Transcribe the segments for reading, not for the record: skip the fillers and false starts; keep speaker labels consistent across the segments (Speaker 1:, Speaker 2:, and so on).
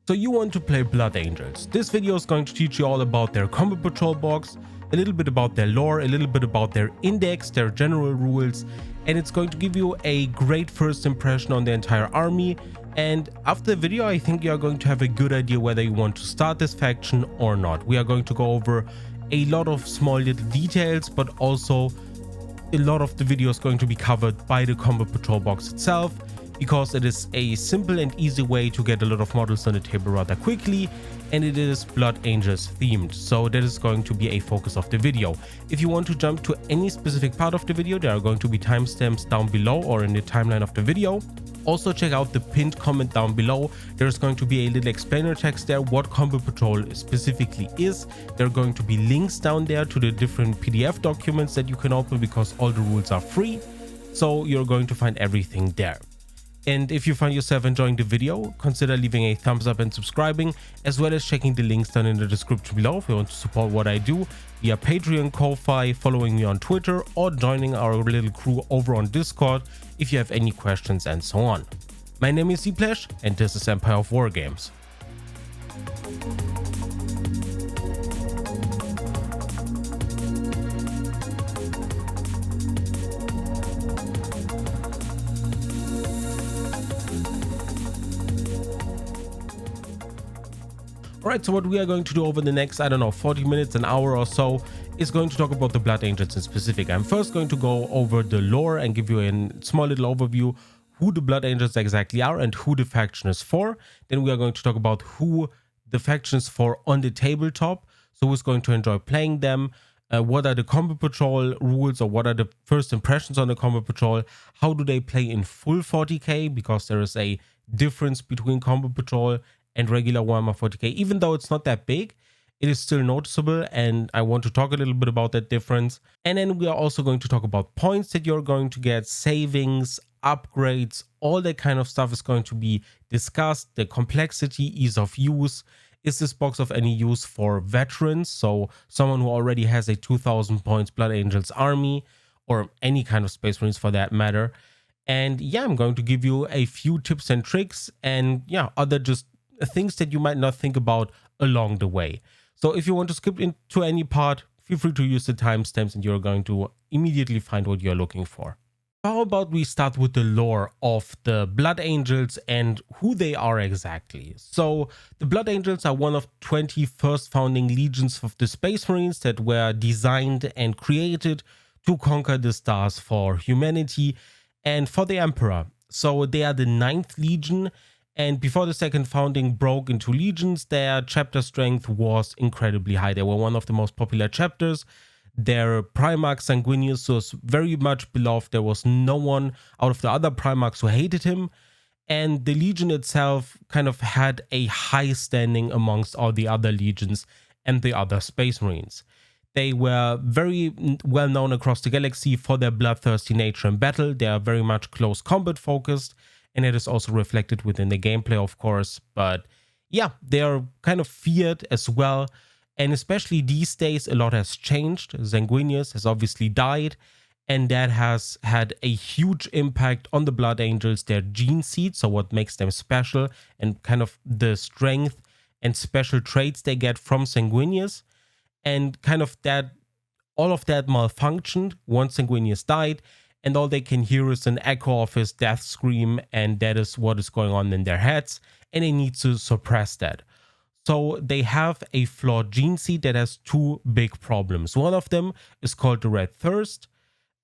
Speaker 1: So you want to play Blood Angels. This video is going to teach you all about their combo patrol box, a little bit about their lore, a little bit about their index, their general rules, and it's going to give you a great first impression on the entire army. And after the video, I think you are going to have a good idea whether you want to start this faction or not. We are going to go over a lot of small little details, but also a lot of the video is going to be covered by the combo patrol box itself, because it is a simple and easy way to get a lot of models on the table rather quickly, and it is Blood Angels themed, so that is going to be a focus of the video. If you want to jump to any specific part of the video, there are going to be timestamps down below or in the timeline of the video. Also check out the pinned comment down below. There's going to be a little explainer text there what combo patrol specifically is. There are going to be links down there to the different PDF documents that you can open, because all the rules are free, so you're going to find everything there. And if you find yourself enjoying the video, consider leaving a thumbs up and subscribing, as well as checking the links down in the description below if you want to support what I do via Patreon, Ko-Fi, following me on Twitter, or joining our little crew over on Discord if you have any questions and so on. My name is Senpai, and this is Senpai of Wargames. Alright, so what we are going to do over the next, 40 minutes, an hour or so, is going to talk about the Blood Angels in specific. I'm first going to go over the lore and give you a small little overview who the Blood Angels exactly are and who the faction is for. Then we are going to talk about who the faction is for on the tabletop, so who's going to enjoy playing them, what are the combo patrol rules, or what are the first impressions on the combo patrol, how do they play in full 40k, because there is a difference between combo patrol and regular Warhammer 40k. Even though it's not that big, it is still noticeable, and I want to talk a little bit about that difference. And then we are also going to talk about points that you're going to get, savings, upgrades, all that kind of stuff is going to be discussed. The complexity, ease of use. Is this box of any use for veterans, so someone who already has a 2000 points Blood Angels army, or any kind of Space Marines for that matter? And yeah, I'm going to give you a few tips and tricks, and yeah, other just things that you might not think about along the way. So if you want to skip into any part, feel free to use the timestamps and you're going to immediately find what you're looking for. How about we start with the lore of the Blood Angels and who they are exactly. So the Blood Angels are one of 20 first founding legions of the Space Marines that were designed and created to conquer the stars for humanity and for the Emperor. So they are the 9th legion, and before the second founding broke into legions, their chapter strength was incredibly high. They were one of the most popular chapters. Their Primarch Sanguinius was very much beloved. There was no one out of the other Primarchs who hated him. And the legion itself kind of had a high standing amongst all the other legions and the other Space Marines. They were very well known across the galaxy for their bloodthirsty nature in battle. They are very much close combat focused, and it is also reflected within the gameplay, of course. But yeah, they are kind of feared as well. And especially these days, a lot has changed. Sanguinius has obviously died, and that has had a huge impact on the Blood Angels, their gene seed, so what makes them special, and kind of the strength and special traits they get from Sanguinius. And kind of that, all of that malfunctioned once Sanguinius died, and all they can hear is an echo of his death scream, and that is what is going on in their heads, and they need to suppress that. So they have a flawed gene seed that has two big problems. One of them is called the Red Thirst.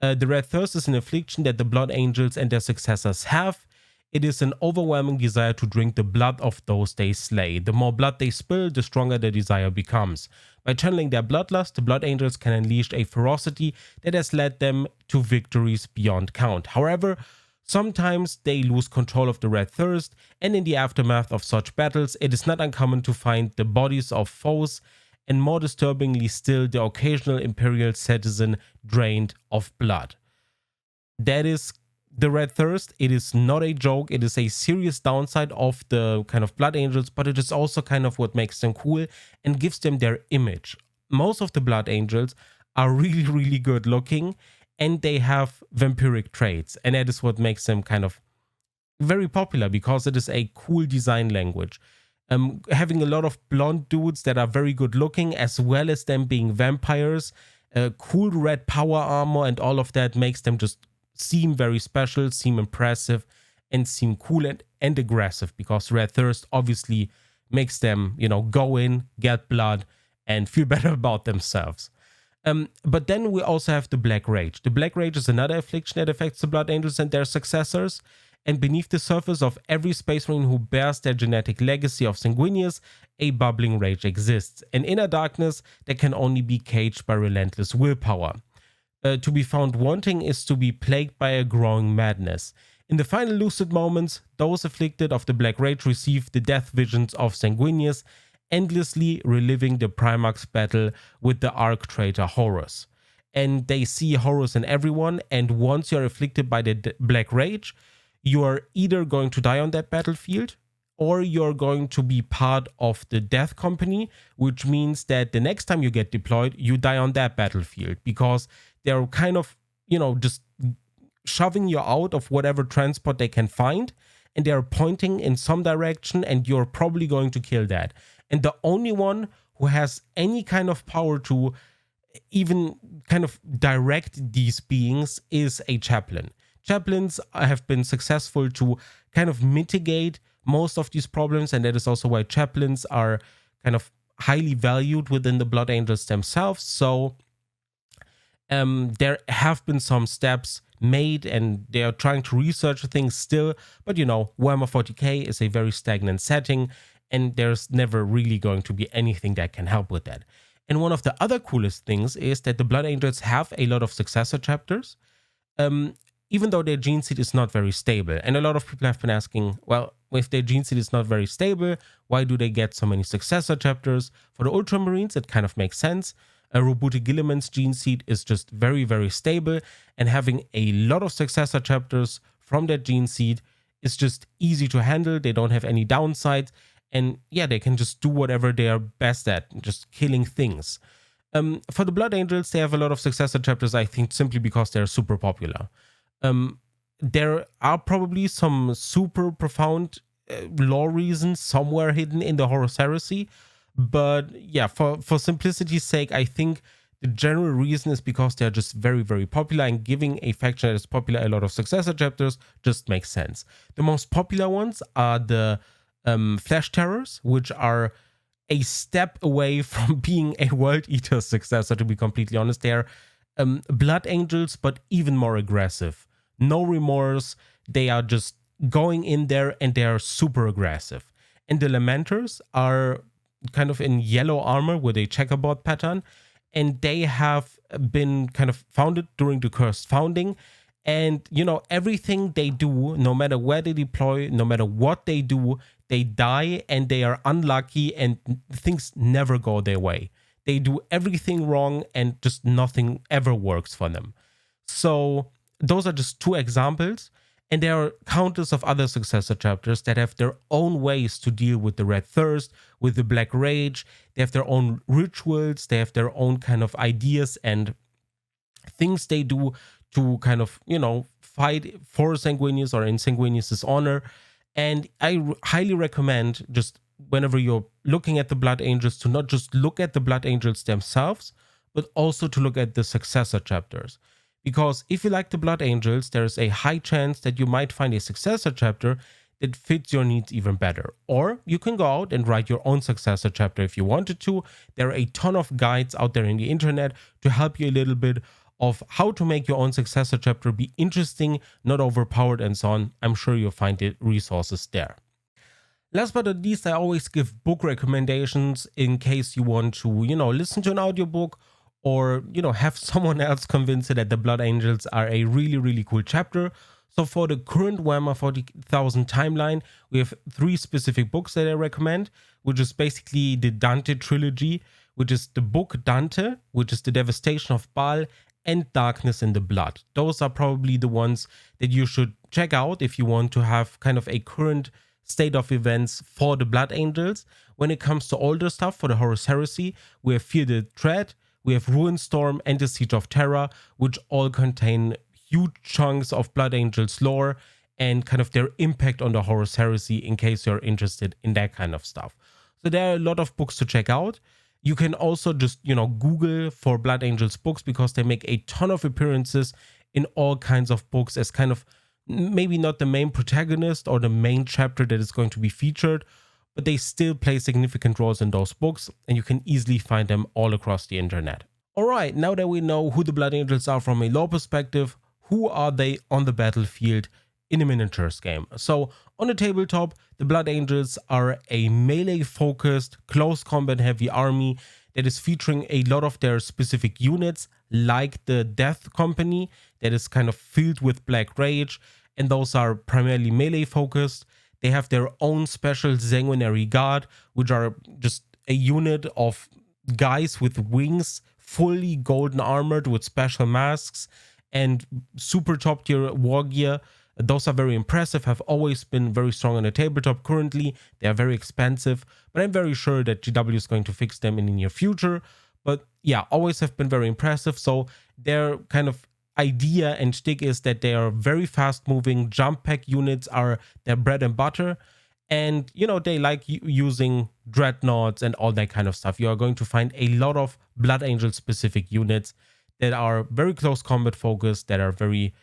Speaker 1: The Red Thirst is an affliction that the Blood Angels and their successors have. It is an overwhelming desire to drink the blood of those they slay. The more blood they spill, the stronger the desire becomes. By channeling their bloodlust, the Blood Angels can unleash a ferocity that has led them to victories beyond count. However, sometimes they lose control of the Red Thirst, and in the aftermath of such battles, it is not uncommon to find the bodies of foes, and more disturbingly still, the occasional Imperial citizen drained of blood. That is the Red Thirst. It is not a joke. It is a serious downside of the kind of Blood Angels, but it is also kind of what makes them cool and gives them their image. Most of the Blood Angels are really, really good looking, and they have vampiric traits, and that is what makes them kind of very popular, because it is a cool design language. Having a lot of blonde dudes that are very good looking, as well as them being vampires, cool red power armor and all of that makes them just seem very special, seem impressive, and seem cool and aggressive, because Red Thirst obviously makes them, go in, get blood, and feel better about themselves. But then we also have the Black Rage. The Black Rage is another affliction that affects the Blood Angels and their successors. And beneath the surface of every Space Marine who bears their genetic legacy of sanguinius, a bubbling rage exists, an inner darkness that can only be caged by relentless willpower. To be found wanting is to be plagued by a growing madness. In the final lucid moments, those afflicted of the Black Rage receive the death visions of sanguinius, endlessly reliving the Primarch's battle with the Arch traitor Horus. And they see Horus in everyone, and once you're afflicted by the Black Rage, you are either going to die on that battlefield, or you're going to be part of the death company, which means that the next time you get deployed, you die on that battlefield, because they're kind of, just shoving you out of whatever transport they can find, and they're pointing in some direction, and you're probably going to kill that. And the only one who has any kind of power to even kind of direct these beings is a chaplain. Chaplains have been successful to kind of mitigate most of these problems, and that is also why chaplains are kind of highly valued within the Blood Angels themselves. So there have been some steps made, and they are trying to research things still, but Warhammer 40k is a very stagnant setting, and there's never really going to be anything that can help with that. And one of the other coolest things is that the Blood Angels have a lot of successor chapters, even though their gene seed is not very stable. And a lot of people have been asking, well, if their gene seed is not very stable, why do they get so many successor chapters? For the Ultramarines, it kind of makes sense. Roboute Guilliman's gene seed is just very, very stable, and having a lot of successor chapters from that gene seed is just easy to handle. They don't have any downsides, and yeah, they can just do whatever they are best at, just killing things. For the Blood Angels, they have a lot of successor chapters, I think, simply because they're super popular. There are probably some super profound lore reasons somewhere hidden in the Horus Heresy, but yeah, for simplicity's sake, I think the general reason is because they're just very, very popular, and giving a faction that is popular a lot of successor chapters just makes sense. The most popular ones are the Flesh Terrors, which are a step away from being a World Eater successor, to be completely honest. They're Blood Angels, but even more aggressive. No remorse. They are just going in there, and they are super aggressive. And the Lamenters are kind of in yellow armor with a checkerboard pattern, and they have been kind of founded during the Cursed Founding. And, everything they do, no matter where they deploy, no matter what they do, they die, and they are unlucky, and things never go their way. They do everything wrong, and just nothing ever works for them. So those are just two examples, and there are countless of other successor chapters that have their own ways to deal with the Red Thirst, with the Black Rage. They have their own rituals, they have their own kind of ideas and things they do to kind of, fight for Sanguinius or in Sanguinius' honor. And I highly recommend, just whenever you're looking at the Blood Angels, to not just look at the Blood Angels themselves, but also to look at the successor chapters. Because if you like the Blood Angels, there is a high chance that you might find a successor chapter that fits your needs even better. Or you can go out and write your own successor chapter if you wanted to. There are a ton of guides out there in the internet to help you a little bit of how to make your own successor chapter be interesting, not overpowered, and so on. I'm sure you'll find the resources there. Last but not least, I always give book recommendations in case you want to, listen to an audiobook, or, have someone else convince you that the Blood Angels are a really, really cool chapter. So for the current Warhammer 40,000 timeline, we have 3 specific books that I recommend, which is basically the Dante trilogy, which is the book Dante, which is the Devastation of Baal, and Darkness in the Blood. Those are probably the ones that you should check out if you want to have kind of a current state of events for the Blood Angels. When it comes to older stuff for the Horus Heresy, we have Fear the Tread, we have Ruinstorm, and the Siege of Terra, which all contain huge chunks of Blood Angels lore and kind of their impact on the Horus Heresy, in case you're interested in that kind of stuff. So there are a lot of books to check out. You can also just, Google for Blood Angels books, because they make a ton of appearances in all kinds of books as kind of maybe not the main protagonist or the main chapter that is going to be featured, but they still play significant roles in those books, and you can easily find them all across the internet. Alright, now that we know who the Blood Angels are from a lore perspective, who are they on the battlefield in a miniatures game? So on the tabletop, the Blood Angels are a melee-focused, close combat-heavy army that is featuring a lot of their specific units, like the Death Company, that is kind of filled with Black Rage, and those are primarily melee-focused. They have their own special Sanguinary Guard, which are just a unit of guys with wings, fully golden armored with special masks and super top tier war gear. Those are very impressive, have always been very strong on the tabletop. Currently, they are very expensive, but I'm very sure that GW is going to fix them in the near future. But yeah, always have been very impressive. So their kind of idea and shtick is that they are very fast moving. Jump pack units are their bread and butter. And, they like using dreadnoughts and all that kind of stuff. You are going to find a lot of Blood Angel specific units that are very close combat focused, that are very,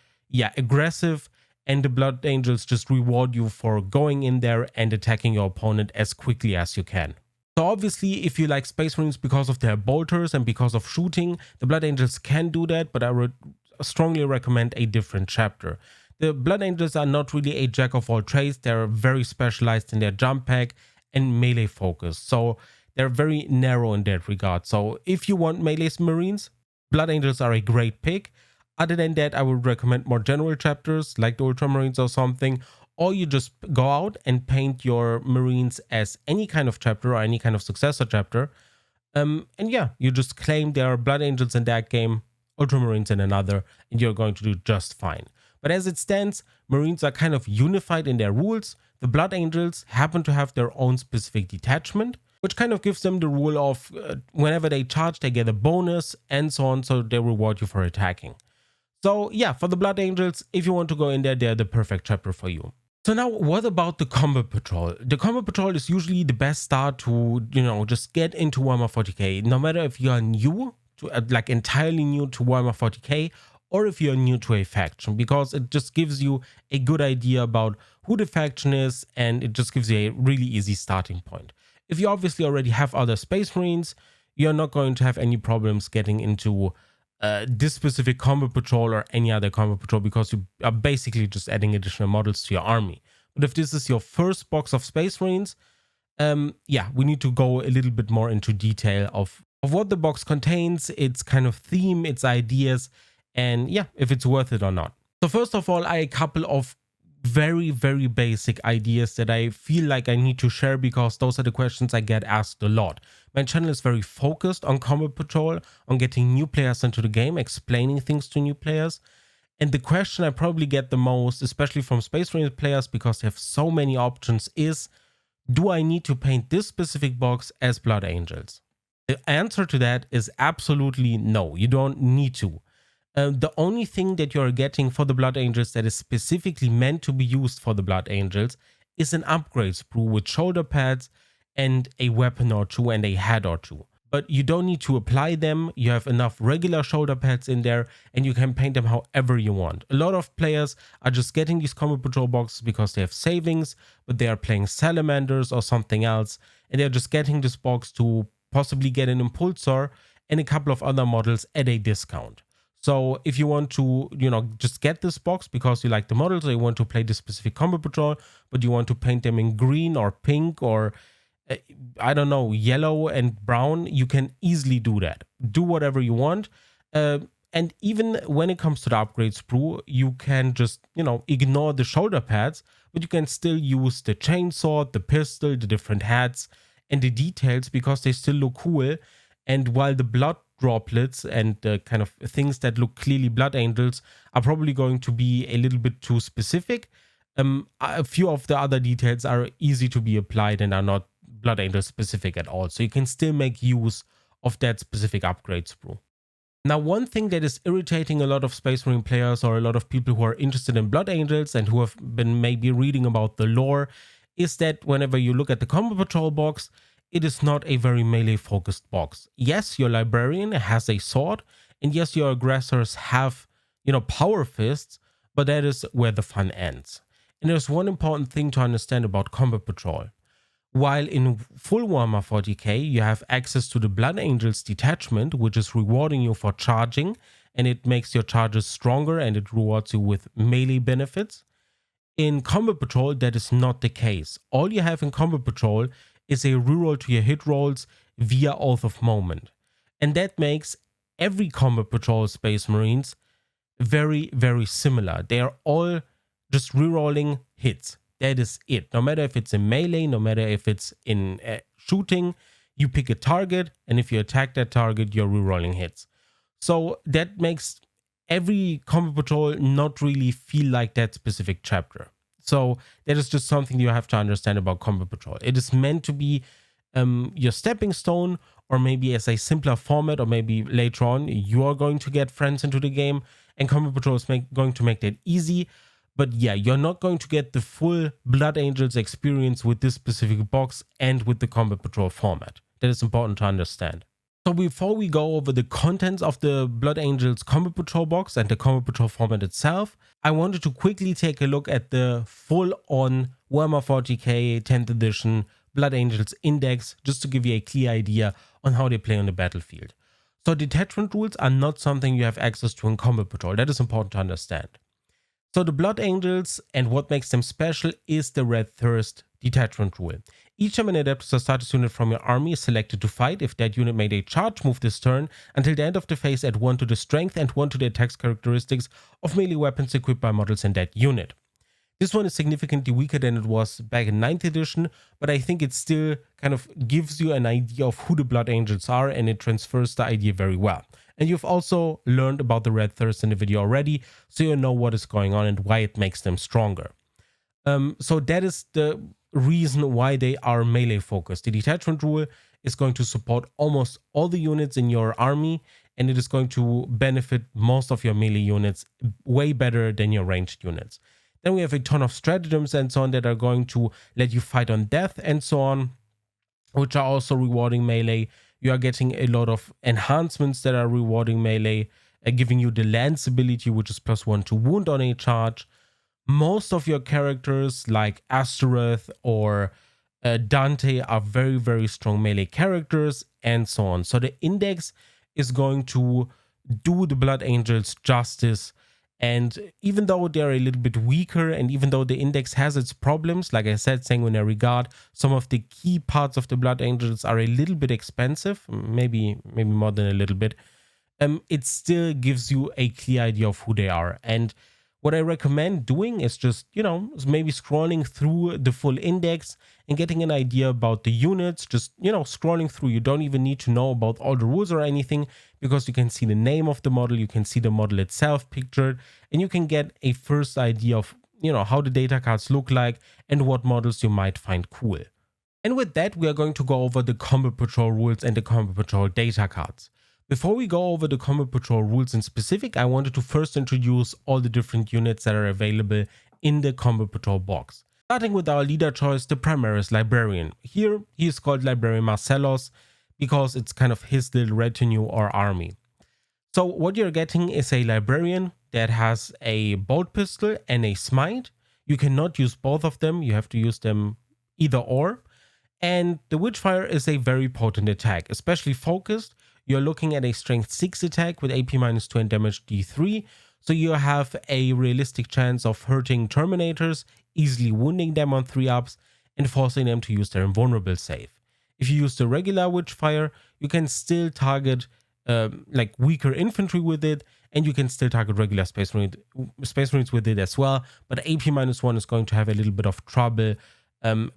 Speaker 1: aggressive. And the Blood Angels just reward you for going in there and attacking your opponent as quickly as you can. So obviously, if you like Space Marines because of their bolters and because of shooting, the Blood Angels can do that, but I would strongly recommend a different chapter. The Blood Angels are not really a jack of all trades. They're very specialized in their jump pack and melee focus. So they're very narrow in that regard. So if you want melee Marines, Blood Angels are a great pick. Other than that, I would recommend more general chapters like the Ultramarines or something. Or you just go out and paint your Marines as any kind of chapter or any kind of successor chapter. And yeah, you just claim there are Blood Angels in that game, Ultramarines in another, and you're going to do just fine. But as it stands, Marines are kind of unified in their rules. The Blood Angels happen to have their own specific detachment, which kind of gives them the rule of whenever they charge, they get a bonus and so on, so they reward you for attacking. So yeah, for the Blood Angels, if you want to go in there, they're the perfect chapter for you. So now, what about the Combat Patrol? The Combat Patrol is usually the best start to, just get into Warhammer 40k. No matter if you are new, like entirely new to Warhammer 40k, or if you're new to a faction, because it just gives you a good idea about who the faction is, and it just gives you a really easy starting point. If you obviously already have other Space Marines, you're not going to have any problems getting into this specific Combat Patrol or any other Combat Patrol, because you are basically just adding additional models to your army. But if this is your first box of Space Marines, yeah, we need to go a little bit more into detail of what the box contains, its kind of theme, its ideas, and yeah, if it's worth it or not. So first of all, a couple of very, very basic ideas that I feel like I need to share, because those are the questions I get asked a lot. My channel is very focused on Combat Patrol, on getting new players into the game, explaining things to new players. And the question I probably get the most, especially from Space Marine players, because they have so many options, is, do I need to paint this specific box as Blood Angels? The answer to that is absolutely no, you don't need to. The only thing that you're getting for the Blood Angels that is specifically meant to be used for the Blood Angels is an upgrade sprue with shoulder pads and a weapon or two and a head or two. But you don't need to apply them. You have enough regular shoulder pads in there, and you can paint them however you want. A lot of players are just getting these Combat Patrol boxes because they have savings, but they are playing Salamanders or something else, and they're just getting this box to possibly get an Impulsor and a couple of other models at a discount. So if you want to, just get this box because you like the models, or you want to play this specific Combat Patrol, but you want to paint them in green or pink or, I don't know, yellow and brown, you can easily do that. Do whatever you want. And even when it comes to the upgrade sprue, you can just, ignore the shoulder pads, but you can still use the chainsaw, the pistol, the different hats, and the details, because they still look cool. And while the blood droplets and kind of things that look clearly Blood Angels are probably going to be a little bit too specific, a few of the other details are easy to be applied and are not Blood Angel specific at all. So you can still make use of that specific upgrade sprue. Now, one thing that is irritating a lot of Space Marine players or a lot of people who are interested in Blood Angels and who have been maybe reading about the lore is that whenever you look at the Combat Patrol box, it is not a very melee focused box. Yes, your Librarian has a sword, and yes, your aggressors have, power fists, but that is where the fun ends. And there's one important thing to understand about Combat Patrol. While in full Warhammer 40k you have access to the Blood Angels detachment, which is rewarding you for charging, and it makes your charges stronger and it rewards you with melee benefits. In Combat Patrol that is not the case. All you have in Combat Patrol is a reroll to your hit rolls via Oath of Moment. And that makes every Combat Patrol Space Marines very, very similar. They are all just rerolling hits. That is it. No matter if it's in melee, no matter if it's in shooting, you pick a target, and if you attack that target, you're rerolling hits. So that makes every Combat Patrol not really feel like that specific chapter. So that is just something you have to understand about Combat Patrol. It is meant to be your stepping stone, or maybe as a simpler format, or maybe later on you are going to get friends into the game, and Combat Patrol is going to make that easy. But yeah, you're not going to get the full Blood Angels experience with this specific box and with the Combat Patrol format. That is important to understand. So before we go over the contents of the Blood Angels Combat Patrol box and the Combat Patrol format itself, I wanted to quickly take a look at the full-on Warhammer 40k 10th edition Blood Angels index, just to give you a clear idea on how they play on the battlefield. So detachment rules are not something you have access to in Combat Patrol. That is important to understand. So the Blood Angels and what makes them special is the Red Thirst detachment rule. Each time an Adeptus Astartes unit from your army is selected to fight, if that unit made a charge move this turn, until the end of the phase add 1 to the strength and 1 to the attacks characteristics of melee weapons equipped by models in that unit. This one is significantly weaker than it was back in 9th edition, but I think it still kind of gives you an idea of who the Blood Angels are, and it transfers the idea very well. And you've also learned about the Red Thirst in the video already, so you know what is going on and why it makes them stronger. So that is the reason why they are melee focused. The detachment rule is going to support almost all the units in your army, and it is going to benefit most of your melee units way better than your ranged units. Then we have a ton of stratagems and so on that are going to let you fight on death and so on, which are also rewarding melee. You are getting a lot of enhancements that are rewarding melee, giving you the lance ability, which is +1 to wound on a charge. Most of your characters like Astaroth or Dante are very, very strong melee characters and so on. So the index is going to do the Blood Angels justice. And even though they're a little bit weaker, and even though the index has its problems, like I said, sanguinary guard, some of the key parts of the Blood Angels are a little bit expensive, maybe more than a little bit, it still gives you a clear idea of who they are. And what I recommend doing is just, maybe scrolling through the full index and getting an idea about the units, just, scrolling through. You don't even need to know about all the rules or anything, because you can see the name of the model, you can see the model itself pictured, and you can get a first idea of, how the data cards look like and what models you might find cool. And with that, we are going to go over the Combat Patrol rules and the Combat Patrol data cards. Before we go over the Combat Patrol rules in specific, I wanted to first introduce all the different units that are available in the Combat Patrol box. Starting with our leader choice, the Primaris Librarian. Here, he is called Librarian Marcellos because it's kind of his little retinue or army. So what you're getting is a Librarian that has a bolt pistol and a smite. You cannot use both of them, you have to use them either or. And the Witchfire is a very potent attack, especially focused. You're looking at a strength 6 attack with AP -2 and damage D3, so you have a realistic chance of hurting Terminators, easily wounding them on 3-ups, and forcing them to use their invulnerable save. If you use the regular Witchfire, you can still target like weaker infantry with it, and you can still target regular Space Marines with it as well, but AP -1 is going to have a little bit of trouble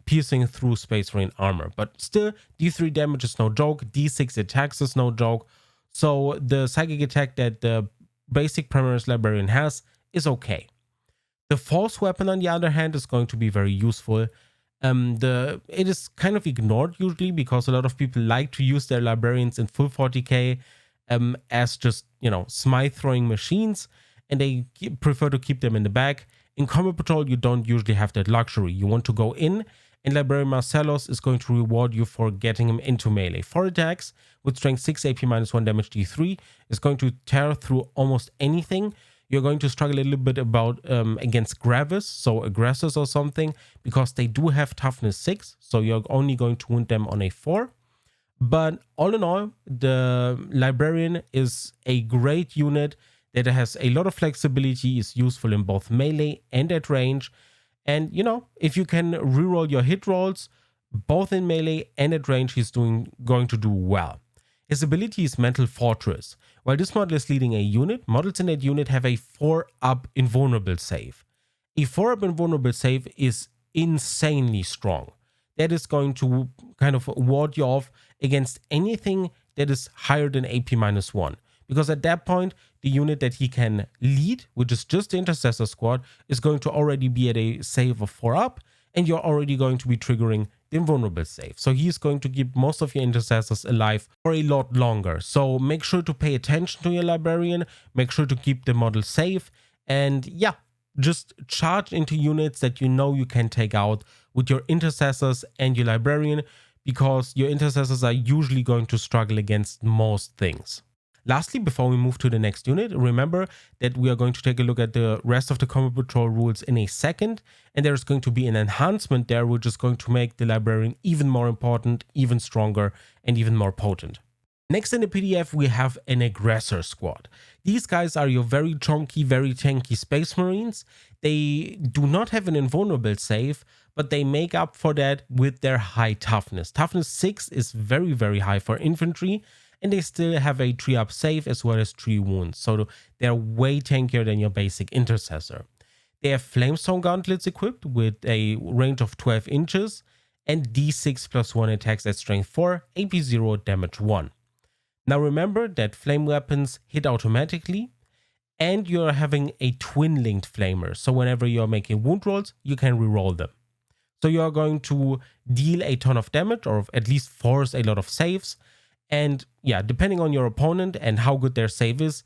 Speaker 1: piercing through Space Marine armor. But still, D3 damage is no joke, D6 attacks is no joke, so the psychic attack that the basic Primaris Librarian has is okay. The Force Weapon, on the other hand, is going to be very useful. It is kind of ignored usually because a lot of people like to use their Librarians in full 40k, as just, smite throwing machines, and they prefer to keep them in the back. In Combat Patrol, you don't usually have that luxury. You want to go in, and Librarian Marcellus is going to reward you for getting him into melee. 4 attacks with strength 6, AP -1, damage D3 is going to tear through almost anything. You're going to struggle a little bit against Gravis, so aggressors or something, because they do have toughness 6, so you're only going to wound them on a 4. But all in all, the Librarian is a great unit that has a lot of flexibility, is useful in both melee and at range. And, if you can reroll your hit rolls, both in melee and at range, he's going to do well. His ability is Mental Fortress. While this model is leading a unit, models in that unit have a 4-up invulnerable save. A 4-up invulnerable save is insanely strong. That is going to kind of ward you off against anything that is higher than AP -1. Because at that point, the unit that he can lead, which is just the Intercessor Squad, is going to already be at a save of 4-up, and you're already going to be triggering the invulnerable save. So he's going to keep most of your Intercessors alive for a lot longer. So make sure to pay attention to your Librarian, make sure to keep the model safe, and yeah, just charge into units that you can take out with your Intercessors and your Librarian, because your Intercessors are usually going to struggle against most things. Lastly, before we move to the next unit, remember that we are going to take a look at the rest of the Combat Patrol rules in a second, and there's going to be an enhancement there which is going to make the Librarian even more important, even stronger, and even more potent. Next in the PDF, we have an Aggressor Squad. These guys are your very chunky, very tanky Space Marines. They do not have an invulnerable save, but they make up for that with their high toughness. Toughness 6 is very, very high for infantry, and they still have a 3-up save as well as 3 wounds, so they're way tankier than your basic Intercessor. They have Flamestone Gauntlets equipped with a range of 12 inches and D6 +1 attacks at strength 4, AP 0, damage 1. Now remember that flame weapons hit automatically, and you're having a twin-linked flamer, so whenever you're making wound rolls, you can reroll them. So you're going to deal a ton of damage, or at least force a lot of saves. And yeah, depending on your opponent and how good their save is,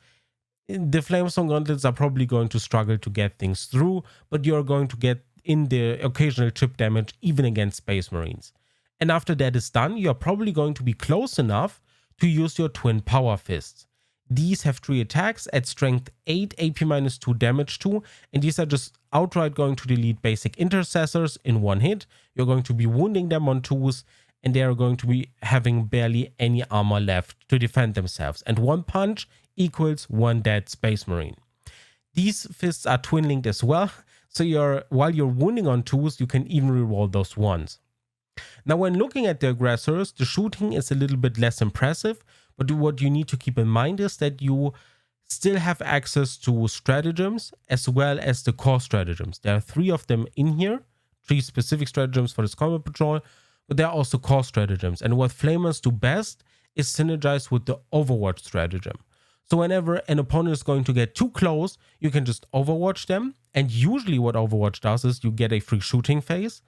Speaker 1: the Flamestone Gauntlets are probably going to struggle to get things through, but you're going to get in the occasional chip damage even against Space Marines. And after that is done, you're probably going to be close enough to use your Twin Power Fists. These have 3 attacks at strength 8, AP -2, damage 2, and these are just outright going to delete basic Intercessors in one hit. You're going to be wounding them on 2s, and they are going to be having barely any armor left to defend themselves. And 1 punch equals 1 dead Space Marine. These fists are twin-linked as well, so while you're wounding on 2s, you can even reroll those 1s. Now, when looking at the aggressors, the shooting is a little bit less impressive, but what you need to keep in mind is that you still have access to stratagems as well as the core stratagems. There are 3 of them in here, 3 specific stratagems for this Combat Patrol, but there are also core stratagems. And what Flamers do best is synergize with the Overwatch stratagem. So whenever an opponent is going to get too close, you can just Overwatch them. And usually what Overwatch does is you get a free shooting phase,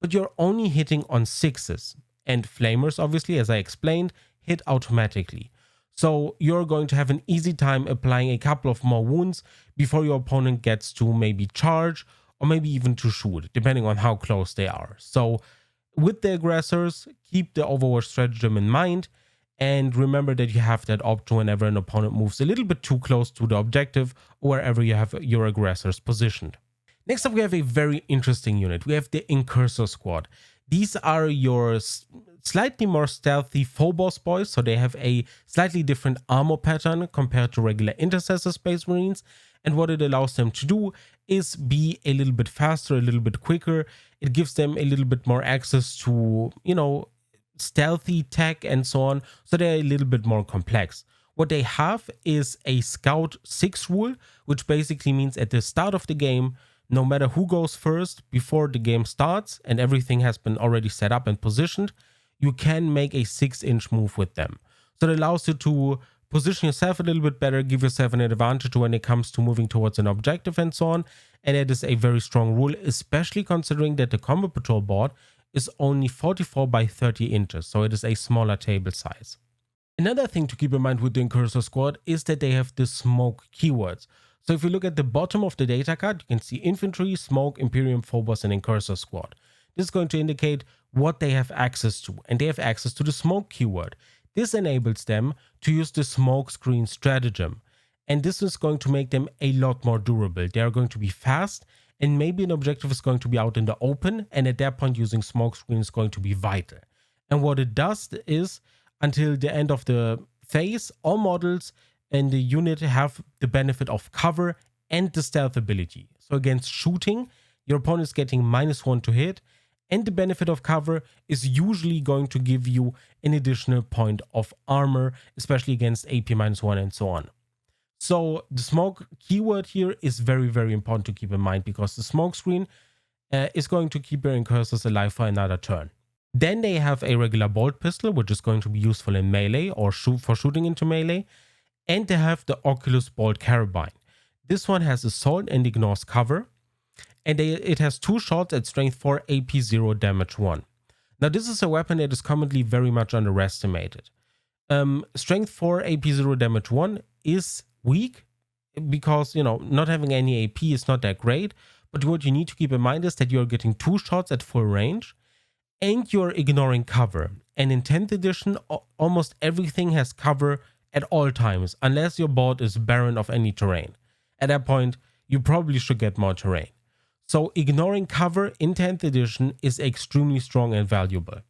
Speaker 1: but you're only hitting on 6s. And Flamers, obviously, as I explained, hit automatically. So you're going to have an easy time applying a couple of more wounds before your opponent gets to maybe charge or maybe even to shoot, depending on how close they are. So with the aggressors, keep the Overwatch stratagem in mind, and remember that you have that option whenever an opponent moves a little bit too close to the objective or wherever you have your aggressors positioned. Next up, we have a very interesting unit. We have the Incursor Squad. These are your slightly more stealthy Phobos boys, so they have a slightly different armor pattern compared to regular Intercessor Space Marines, and what it allows them to do is be a little bit faster, a little bit quicker. It gives them a little bit more access to, stealthy tech and so on, so they're a little bit more complex. What they have is a Scout 6 rule, which basically means at the start of the game, no matter who goes first before the game starts and everything has been already set up and positioned, you can make a 6-inch move with them. So it allows you to position yourself a little bit better, give yourself an advantage when it comes to moving towards an objective and so on. And it is a very strong rule, especially considering that the Combat Patrol board is only 44 by 30 inches. So it is a smaller table size. Another thing to keep in mind with the Incursor squad is that they have the smoke keywords. So if you look at the bottom of the data card, you can see Infantry, Smoke, Imperium, Phobos, and Incursor squad. This is going to indicate what they have access to, and they have access to the smoke keyword. This enables them to use the smoke screen stratagem, and this is going to make them a lot more durable. They are going to be fast, and maybe an objective is going to be out in the open, and at that point using smoke screen is going to be vital. And what it does is, until the end of the phase, all models in the unit have the benefit of cover and the stealth ability. So against shooting, your opponent is getting -1 to hit, and the benefit of cover is usually going to give you an additional point of armor, especially against AP -1 and so on. So the smoke keyword here is very, very important to keep in mind, because the smoke screen is going to keep your incursors alive for another turn. Then they have a regular bolt pistol, which is going to be useful in melee or for shooting into melee. And they have the Oculus Bolt Carabine. This one has assault and ignores cover. And it has 2 shots at strength 4, AP 0, damage 1. Now this is a weapon that is commonly very much underestimated. Strength 4, AP 0, damage 1 is weak because, you know, not having any AP is not that great. But what you need to keep in mind is that you're getting 2 shots at full range and you're ignoring cover. And in 10th edition, almost everything has cover at all times, unless your board is barren of any terrain. At that point, you probably should get more terrain. So ignoring cover in 10th edition is extremely strong and valuable.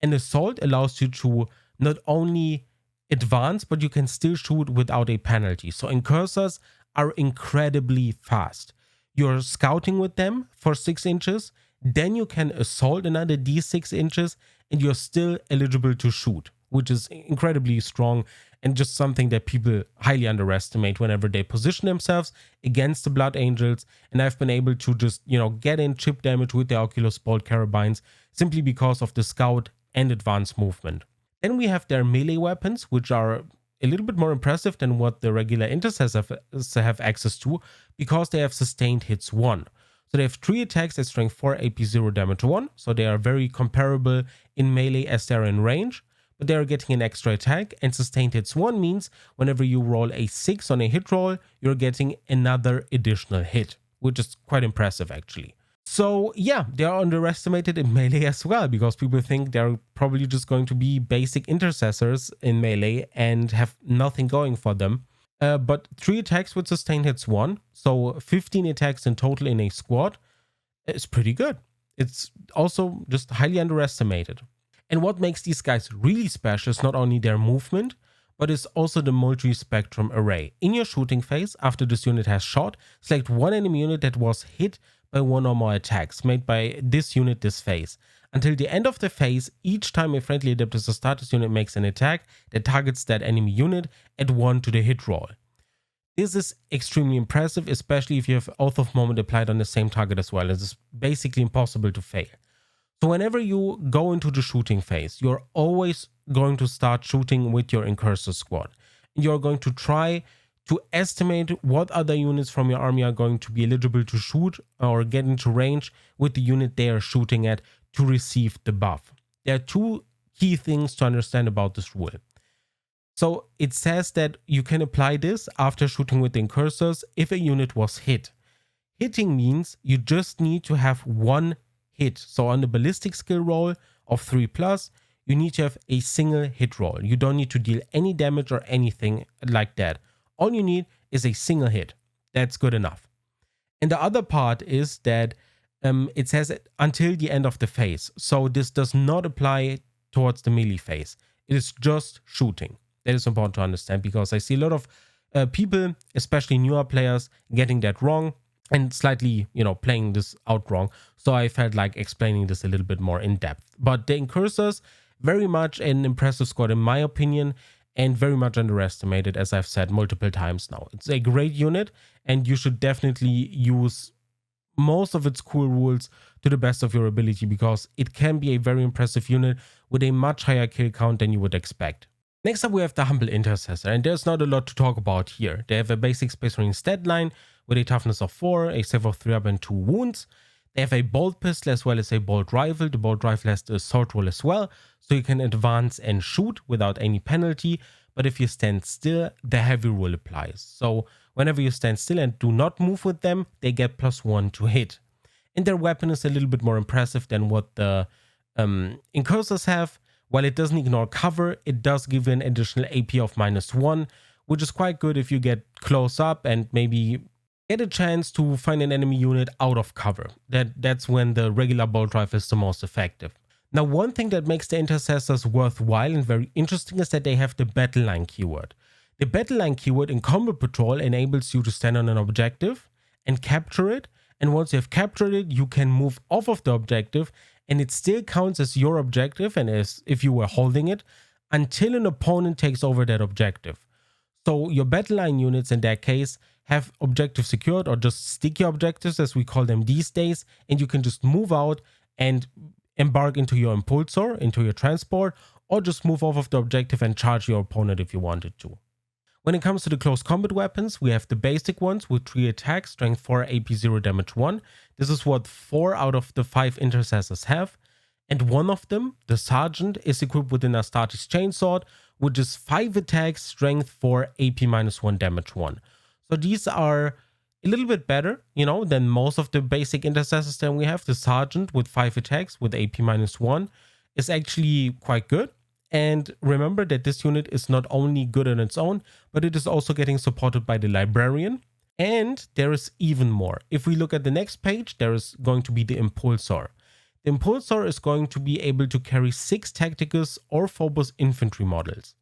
Speaker 1: And assault allows you to not only advance, but you can still shoot without a penalty. So incursors are incredibly fast. You're scouting with them for 6 inches, then you can assault another D6 inches, and you're still eligible to shoot, which is incredibly strong and just something that people highly underestimate whenever they position themselves against the Blood Angels. And I've been able to just, you know, get in chip damage with the Oculus Bolt Carabines simply because of the scout and advanced movement. Then we have their melee weapons, which are a little bit more impressive than what the regular intercessors have access to, because they have sustained hits 1. So they have 3 attacks at strength 4, AP 0, damage 1. So they are very comparable in melee as they are in range. But they are getting an extra attack, and sustained hits 1 means whenever you roll a 6 on a hit roll, you're getting another additional hit, which is quite impressive actually. So yeah, they are underestimated in melee as well, because people think they're probably just going to be basic intercessors in melee and have nothing going for them. But 3 attacks with sustained hits 1, so 15 attacks in total in a squad is pretty good. It's also just highly underestimated. And what makes these guys really special is not only their movement, but it's also the multi-spectrum array. In your shooting phase, after this unit has shot, select one enemy unit that was hit by 1 or more attacks made by this unit this phase. Until the end of the phase, each time a friendly Adeptus Astartes unit makes an attack that targets that enemy unit, add 1 to the hit roll. This is extremely impressive, especially if you have Oath of Moment applied on the same target as well. It's basically impossible to fail. So whenever you go into the shooting phase, you're always going to start shooting with your Incursor squad. And you're going to try to estimate what other units from your army are going to be eligible to shoot or get into range with the unit they are shooting at to receive the buff. There are 2 key things to understand about this rule. So it says that you can apply this after shooting with the Incursors if a unit was hit. Hitting means you just need to have 1 hit. So on the ballistic skill roll of 3+, you need to have a single hit roll. You don't need to deal any damage or anything like that. All you need is a single hit. That's good enough. And the other part is that it says until the end of the phase. So this does not apply towards the melee phase. It is just shooting. That is important to understand, because I see a lot of people, especially newer players, getting that wrong and slightly, you know, playing this out wrong. So I felt like explaining this a little bit more in depth. But the Incursors, very much an impressive squad in my opinion, and very much underestimated, as I've said multiple times now. It's a great unit, and you should definitely use most of its cool rules to the best of your ability, because it can be a very impressive unit with a much higher kill count than you would expect. Next up we have the Humble Intercessor, and there's not a lot to talk about here. They have a basic Space Marine stat line with a toughness of 4, a save of 3 up and 2 wounds. They have a bolt pistol as well as a bolt rifle. The bolt rifle has the assault roll as well, so you can advance and shoot without any penalty. But if you stand still, the heavy rule applies. So whenever you stand still and do not move with them, they get +1 to hit. And their weapon is a little bit more impressive than what the incursors have. While it doesn't ignore cover, it does give you an additional AP of -1, which is quite good if you get close up and maybe get a chance to find an enemy unit out of cover. That's when the regular bolt rifle is the most effective. Now, one thing that makes the intercessors worthwhile and very interesting is that they have the battle line keyword. The battle line keyword in Combat Patrol enables you to stand on an objective and capture it. And once you have captured it, you can move off of the objective and it still counts as your objective and as if you were holding it until an opponent takes over that objective. So your battle line units in that case have objective secured, or just sticky objectives as we call them these days, and you can just move out and embark into your impulsor, into your transport, or just move off of the objective and charge your opponent if you wanted to. When it comes to the close combat weapons, we have the basic ones with 3 attacks, strength 4, AP 0, damage 1. This is what 4 out of the 5 intercessors have. And one of them, the Sergeant, is equipped with an Astartes Chainsword, which is 5 attacks, strength 4, AP -1, damage 1. So these are a little bit better, than most of the basic intercessors that we have. The Sergeant with 5 attacks with AP -1 is actually quite good. And remember that this unit is not only good on its own, but it is also getting supported by the Librarian. And there is even more. If we look at the next page, there is going to be the Impulsor. The Impulsor is going to be able to carry 6 Tacticus or Phobos infantry models.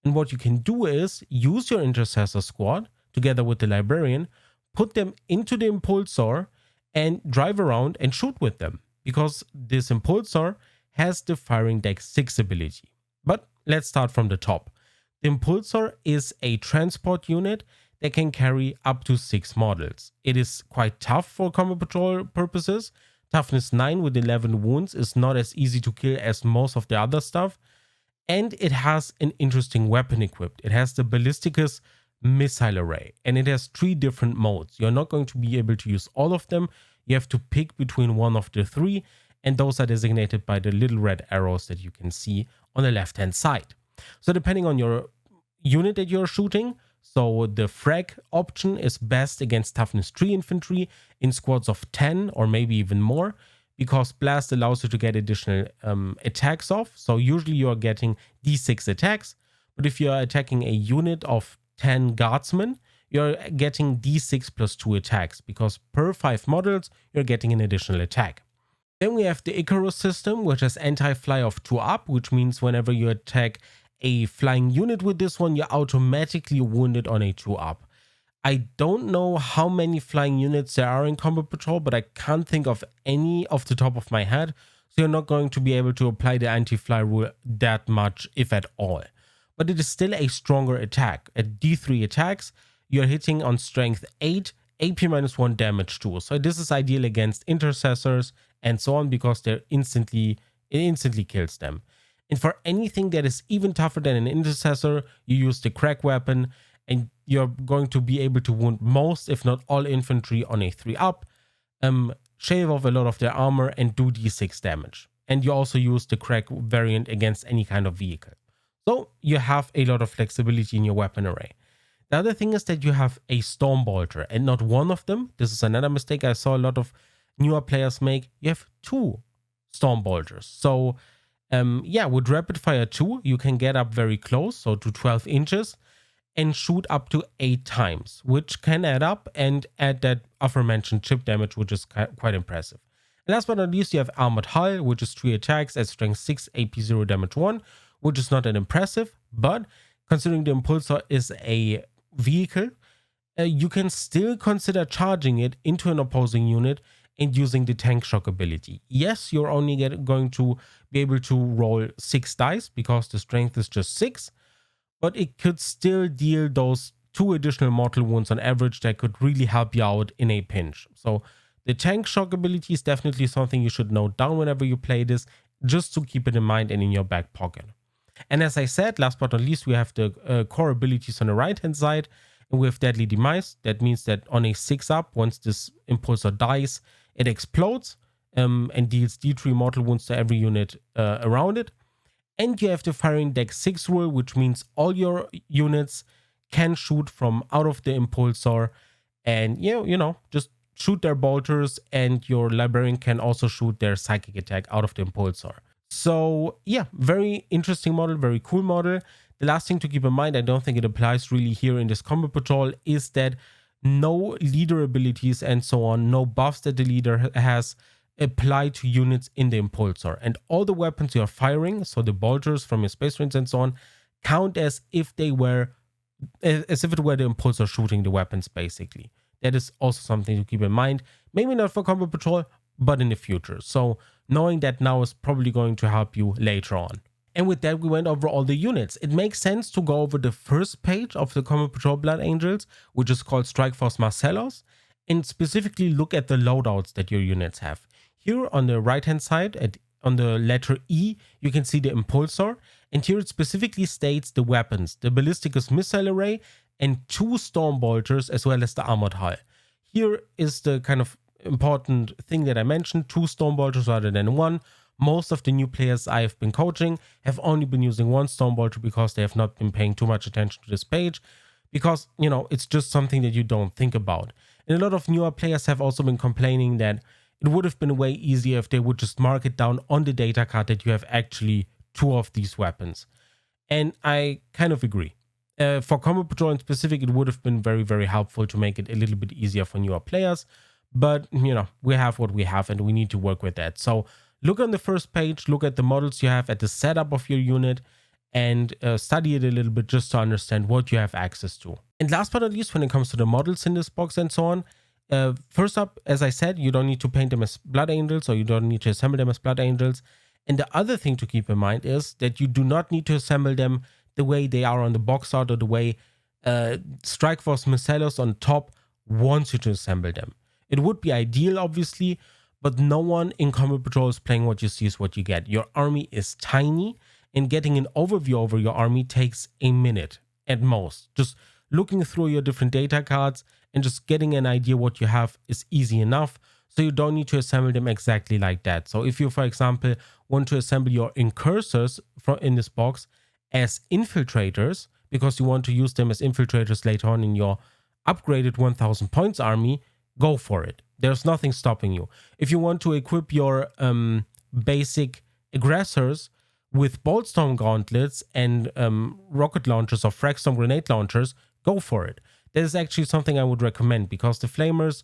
Speaker 1: And what you can do is use your Intercessor squad together with the Librarian, put them into the Impulsor and drive around and shoot with them, because this Impulsor has the Firing Deck 6 ability. But let's start from the top. The Impulsor is a transport unit that can carry up to 6 models. It is quite tough for combat patrol purposes. Toughness 9 with 11 wounds is not as easy to kill as most of the other stuff. And it has an interesting weapon equipped. It has the Ballisticus missile array, and it has 3 different modes. You're not going to be able to use all of them. You have to pick between one of the 3, and those are designated by the little red arrows that you can see on the left hand side. So depending on your unit that you're shooting, so the frag option is best against toughness 3 infantry in squads of 10 or maybe even more, because blast allows you to get additional attacks off. So usually you're getting d6 attacks, but if you're attacking a unit of 10 guardsmen, you're getting d6 plus 2 attacks, because per 5 models you're getting an additional attack. Then we have the Icarus system, which has anti-fly of 2 up, which means whenever you attack a flying unit with this one, you're automatically wounded on a 2 up. I don't know how many flying units there are in Combat Patrol, but I can't think of any off the top of my head, so you're not going to be able to apply the anti-fly rule that much, if at all. But it is still a stronger attack. At D3 attacks, you're hitting on strength 8, AP -1, damage 2. So this is ideal against intercessors and so on, because it instantly kills them. And for anything that is even tougher than an intercessor, you use the crack weapon, and you're going to be able to wound most, if not all, infantry on a 3 up, shave off a lot of their armor and do d6 damage. And you also use the crack variant against any kind of vehicle. So you have a lot of flexibility in your weapon array. The other thing is that you have a Storm Bolter, and not one of them. This is another mistake I saw a lot of newer players make. You have 2 Storm Bolters. So with Rapid Fire 2, you can get up very close, so to 12 inches, and shoot up to 8 times, which can add up and add that aforementioned chip damage, which is quite impressive. And last but not least, you have Armored Hull, which is 3 attacks at strength 6, AP 0, damage 1, which is not that impressive, but considering the Impulsor is a vehicle, you can still consider charging it into an opposing unit and using the Tank Shock ability. Yes, you're only going to be able to roll 6 dice because the strength is just 6, but it could still deal those 2 additional mortal wounds on average that could really help you out in a pinch. So the Tank Shock ability is definitely something you should note down whenever you play this, just to keep it in mind and in your back pocket. And as I said, last but not least, we have the core abilities on the right hand side, and we have Deadly Demise. That means that on a 6 up, once this Impulsor dies, it explodes. and deals D3 mortal wounds to every unit around it. And you have the firing deck 6 rule, which means all your units can shoot from out of the impulsor, and you know, just shoot their bolters, and your librarian can also shoot their psychic attack out of the impulsor. So yeah, very interesting model, very cool model. The last thing to keep in mind, I don't think it applies really here in this combat patrol, is that no leader abilities and so on, no buffs that the leader has apply to units in the impulsor, and all the weapons you are firing, so the bolters from your space marines and so on, count as if it were the impulsor shooting the weapons, basically. That is also something to keep in mind, maybe not for combat patrol, but in the future. So knowing that now is probably going to help you later on. And with that, we went over all the units. It makes sense to go over the first page of the Combat Patrol Blood Angels, which is called Strike Force Marcellos, and specifically look at the loadouts that your units have. Here on the right hand side, on the letter E, you can see the impulsor, and here it specifically states the weapons, the ballisticus missile array, and 2 storm bolters, as well as the armored hull. Here is the kind of important thing that I mentioned, 2 storm bolters rather than 1. Most of the new players I have been coaching have only been using 1 storm bolter because they have not been paying too much attention to this page, because, you know, it's just something that you don't think about. And a lot of newer players have also been complaining that it would have been way easier if they would just mark it down on the data card that you have actually 2 of these weapons. And I kind of agree. For Combat Patrol in specific, it would have been very, very helpful to make it a little bit easier for newer players. But, you know, we have what we have and we need to work with that. So look on the first page, look at the models you have, at the setup of your unit, and study it a little bit just to understand what you have access to. And last but not least, when it comes to the models in this box and so on, first up, as I said, you don't need to paint them as Blood Angels, or you don't need to assemble them as Blood Angels. And the other thing to keep in mind is that you do not need to assemble them the way they are on the box art, or the way Strike Force Marcellos on top wants you to assemble them. It would be ideal, obviously, but no one in Combat Patrol is playing what you see is what you get. Your army is tiny, and getting an overview over your army takes a minute at most. Just looking through your different data cards and just getting an idea what you have is easy enough, so you don't need to assemble them exactly like that. So if you, for example, want to assemble your incursors in this box as infiltrators, because you want to use them as infiltrators later on in your upgraded 1000 points army, go for it. There's nothing stopping you. If you want to equip your basic aggressors with Boltstorm gauntlets and rocket launchers or Fragstorm grenade launchers, go for it. That is actually something I would recommend, because the Flamers,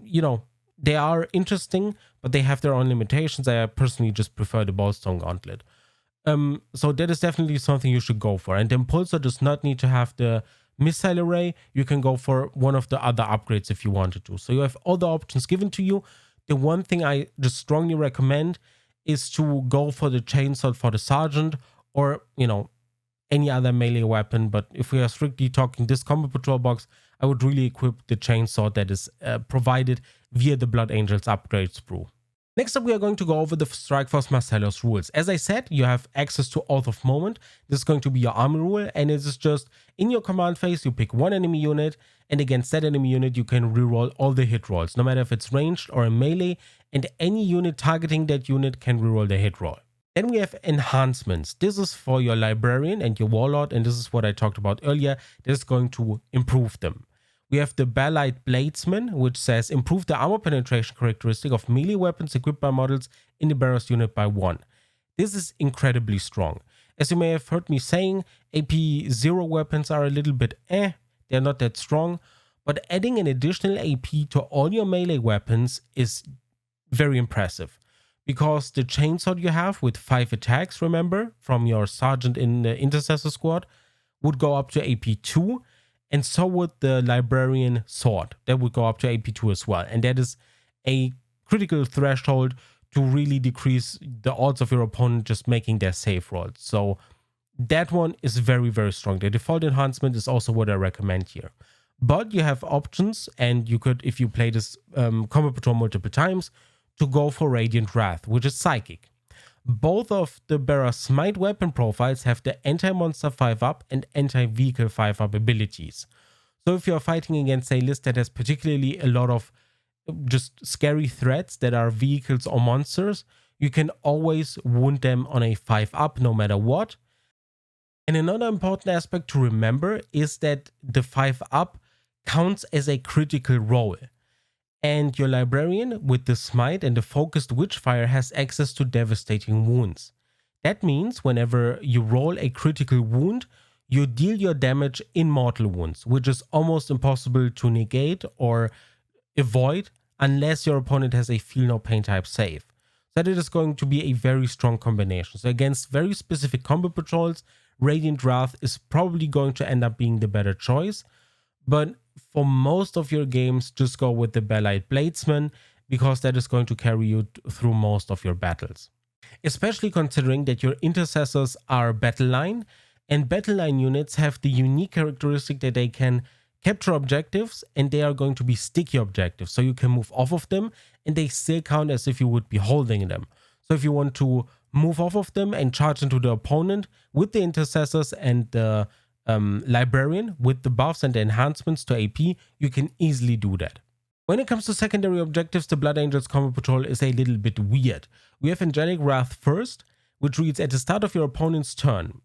Speaker 1: you know, they are interesting, but they have their own limitations. I personally just prefer the Boltstorm gauntlet. So that is definitely something you should go for. And the Impulsor does not need to have the missile array. You can go for one of the other upgrades if you wanted to. So you have all the options given to you. The one thing I just strongly recommend is to go for the chainsaw for the sergeant, or, you know, any other melee weapon. But if we are strictly talking this Combat Patrol box, I would really equip the chainsaw that is provided via the Blood Angels upgrade sprue. Next up, we are going to go over the Strike Force Marcellos rules. As I said, you have access to Oath of Moment. This is going to be your army rule, and it is just in your command phase, you pick one enemy unit, and against that enemy unit, you can reroll all the hit rolls, no matter if it's ranged or a melee, and any unit targeting that unit can reroll the hit roll. Then we have enhancements. This is for your librarian and your warlord, and this is what I talked about earlier. This is going to improve them. We have the Ballight Bladesman, which says improve the armor penetration characteristic of melee weapons equipped by models in the Barrows unit by 1. This is incredibly strong. As you may have heard me saying, AP 0 weapons are a little bit they're not that strong, but adding an additional AP to all your melee weapons is very impressive. Because the chainsaw you have with 5 attacks, remember, from your sergeant in the intercessor squad, would go up to AP 2. And so would the librarian sword. That would go up to AP2 as well. And that is a critical threshold to really decrease the odds of your opponent just making their save rolls. So that one is very, very strong. The default enhancement is also what I recommend here. But you have options, and you could, if you play this Combat Patrol multiple times, to go for Radiant Wrath, which is psychic. Both of the Bearer Smite weapon profiles have the anti-monster 5-up and anti-vehicle 5-up abilities. So if you're fighting against a list that has particularly a lot of just scary threats that are vehicles or monsters, you can always wound them on a 5-up no matter what. And another important aspect to remember is that the 5-up counts as a critical roll. And your librarian with the smite and the focused witchfire has access to devastating wounds. That means whenever you roll a critical wound, you deal your damage in mortal wounds, which is almost impossible to negate or avoid unless your opponent has a feel no pain type save. So that is going to be a very strong combination. So against very specific combo patrols, Radiant Wrath is probably going to end up being the better choice. But for most of your games, just go with the Bellite Bladesman, because that is going to carry you through most of your battles. Especially considering that your intercessors are battle line, and battle line units have the unique characteristic that they can capture objectives and they are going to be sticky objectives. So you can move off of them and they still count as if you would be holding them. So if you want to move off of them and charge into the opponent with the intercessors and the librarian with the buffs and the enhancements to AP, you can easily do that. When it comes to secondary objectives, the Blood Angels combo patrol is a little bit weird. We have Angelic Wrath first, which reads: at the start of your opponent's turn,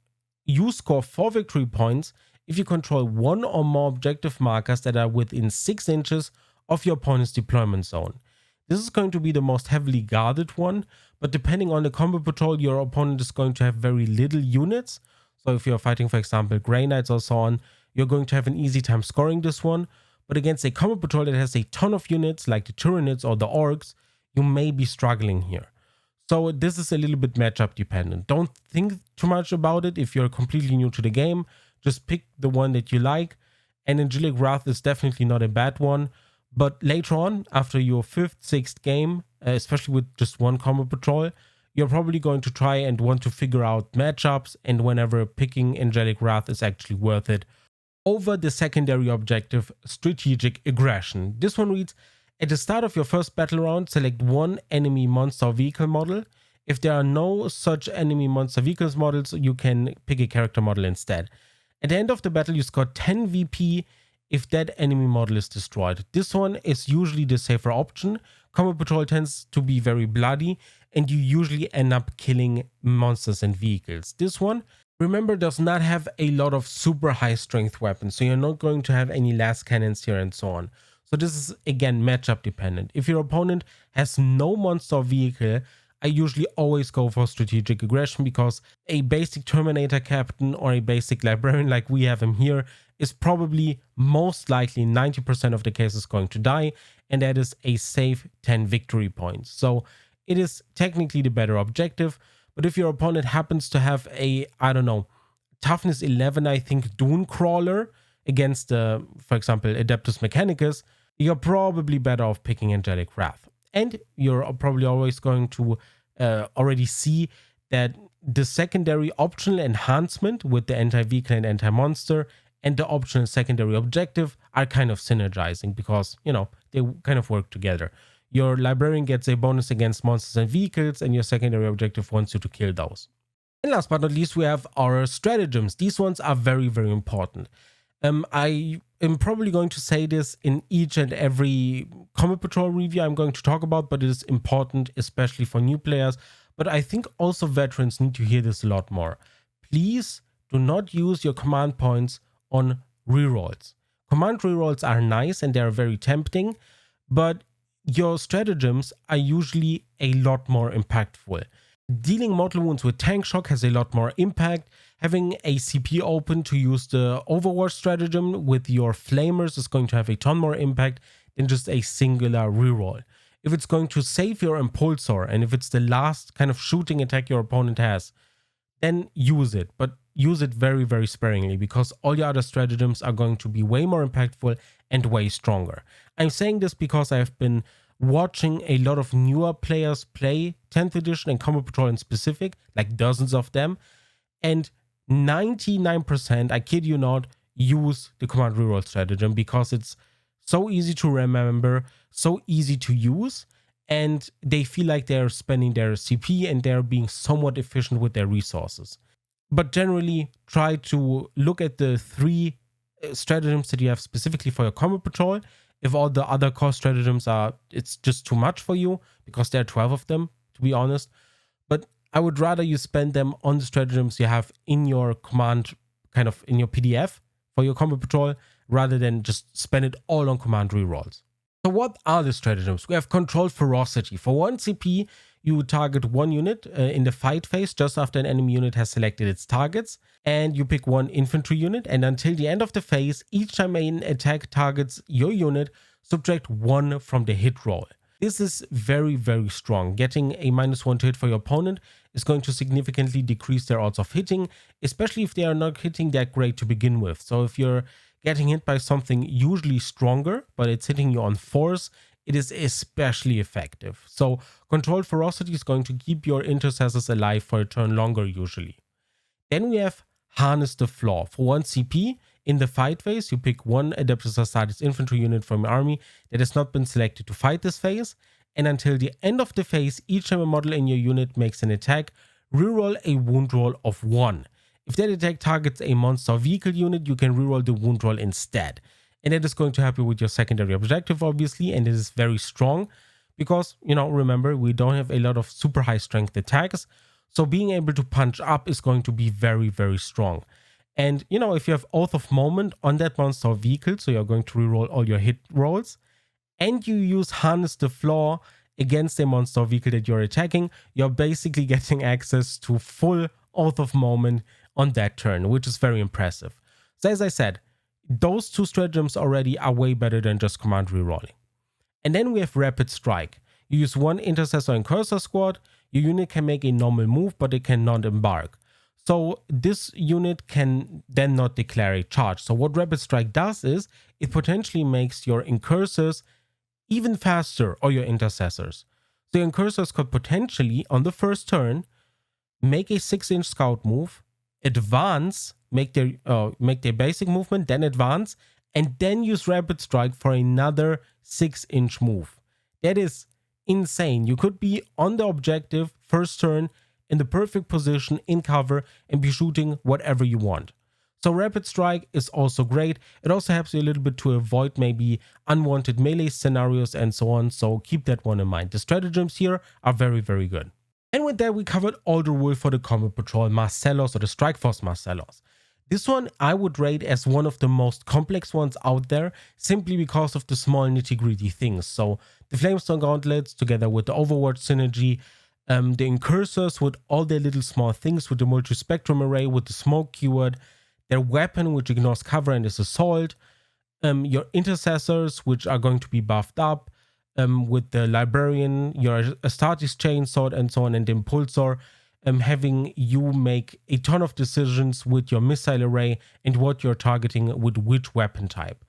Speaker 1: you score 4 victory points if you control one or more objective markers that are within 6 inches of your opponent's deployment zone. This is going to be the most heavily guarded one, but depending on the combo patrol, your opponent is going to have very little units. So if you're fighting, for example, Grey Knights or so on, you're going to have an easy time scoring this one. But against a combo patrol that has a ton of units, like the Tyranids or the Orcs, you may be struggling here. So this is a little bit matchup dependent. Don't think too much about it if you're completely new to the game. Just pick the one that you like. And Angelic Wrath is definitely not a bad one. But later on, after your 5th, 6th game, especially with just one combo patrol, you're probably going to try and want to figure out matchups, and whenever picking Angelic Wrath is actually worth it over the secondary objective, Strategic Aggression. This one reads: at the start of your first battle round, select one enemy monster or vehicle model. If there are no such enemy monster vehicles models, you can pick a character model instead. At the end of the battle, you score 10 VP if that enemy model is destroyed. This one is usually the safer option. Combo patrol tends to be very bloody, and you usually end up killing monsters and vehicles. This one, remember, does not have a lot of super high strength weapons, so you're not going to have any las cannons here and so on. So this is again matchup dependent. If your opponent has no monster or vehicle, I usually always go for Strategic Aggression, because a basic Terminator captain or a basic librarian like we have him here is probably most likely 90% of the cases going to die, and that is a safe 10 victory points. So it is technically the better objective. But if your opponent happens to have a, I don't know, toughness 11, I think, Dune Crawler against, for example, Adeptus Mechanicus, you're probably better off picking Angelic Wrath. And you're probably always going to already see that the secondary optional enhancement with the anti-vehicle and anti-monster and the optional secondary objective are kind of synergizing, because, you know, they kind of work together. Your librarian gets a bonus against monsters and vehicles, and your secondary objective wants you to kill those. And last but not least, we have our stratagems. These ones are very, very important. I am probably going to say this in each and every combo patrol review I'm going to talk about, but it is important, especially for new players. But I think also veterans need to hear this a lot more. Please do not use your command points on rerolls. Command rerolls are nice and they are very tempting, but your stratagems are usually a lot more impactful. Dealing mortal wounds with tank shock has a lot more impact. Having a CP open to use the Overwatch stratagem with your flamers is going to have a ton more impact than just a singular reroll. If it's going to save your impulsor, and if it's the last kind of shooting attack your opponent has, then use it, but use it very, very sparingly, because all your other stratagems are going to be way more impactful and way stronger. I'm saying this because I've been watching a lot of newer players play 10th edition and combo patrol in specific, like dozens of them, and 99%, I kid you not, use the command reroll stratagem, because it's so easy to remember, so easy to use, and they feel like they're spending their CP and they're being somewhat efficient with their resources. But generally, try to look at the 3 stratagems that you have specifically for your combo patrol, if all the other core stratagems are, it's just too much for you, because there are 12 of them, to be honest. But I would rather you spend them on the stratagems you have in your command, kind of in your PDF for your combat patrol, rather than just spend it all on command rerolls. So what are the stratagems? We have Controlled Ferocity. For 1 CP, you target one unit in the fight phase just after an enemy unit has selected its targets, and you pick one infantry unit, and until the end of the phase, each time an attack targets your unit, subtract 1 from the hit roll. This is very, very strong. Getting a -1 to hit for your opponent is going to significantly decrease their odds of hitting, especially if they are not hitting that great to begin with. So if you're getting hit by something usually stronger, but it's hitting you on force, it is especially effective. So Controlled Ferocity is going to keep your intercessors alive for a turn longer usually. Then we have Harness the Flaw. For 1 CP, in the fight phase, you pick one Adeptus Astartes infantry unit from your army that has not been selected to fight this phase, and until the end of the phase, each time a model in your unit makes an attack, reroll a wound roll of 1. If that attack targets a monster vehicle unit, you can reroll the wound roll instead. And that is going to help you with your secondary objective, obviously, and it is very strong because, remember, we don't have a lot of super high strength attacks, so being able to punch up is going to be very, very strong. And, if you have Oath of Moment on that monster vehicle, so you're going to reroll all your hit rolls, and you use Harness the Flaw against a monster vehicle that you're attacking, you're basically getting access to full Oath of Moment on that turn, which is very impressive. So as I said, those two stratagems already are way better than just command rerolling. And then we have Rapid Strike. You use one Intercessor and Cursor squad, your unit can make a normal move, but it cannot embark. So this unit can then not declare a charge. So what Rapid Strike does is, it potentially makes your Incursors even faster, or your Intercessors. So your Incursors could potentially, on the first turn, make a 6-inch scout move, advance, make their basic movement, then advance, and then use Rapid Strike for another 6-inch move. That is insane. You could be on the objective first turn in the perfect position in cover and be shooting whatever you want. So Rapid Strike is also great. It also helps you a little bit to avoid maybe unwanted melee scenarios and so on. So keep that one in mind. The stratagems here are very, very good. And with that, we covered all the rules for the Combat Patrol Marcellos, or the Strike Force Marcellos. This one I would rate as one of the most complex ones out there, simply because of the small nitty-gritty things. So the Flamestone Gauntlets together with the Overwatch synergy, the Incursors with all their little small things, with the Multi-Spectrum Array, with the Smoke keyword, their weapon which ignores cover and is Assault, your Intercessors which are going to be buffed up, with the Librarian, your Astartes Chainsword and so on, and the Impulsor, having you make a ton of decisions with your missile array and what you're targeting with which weapon type.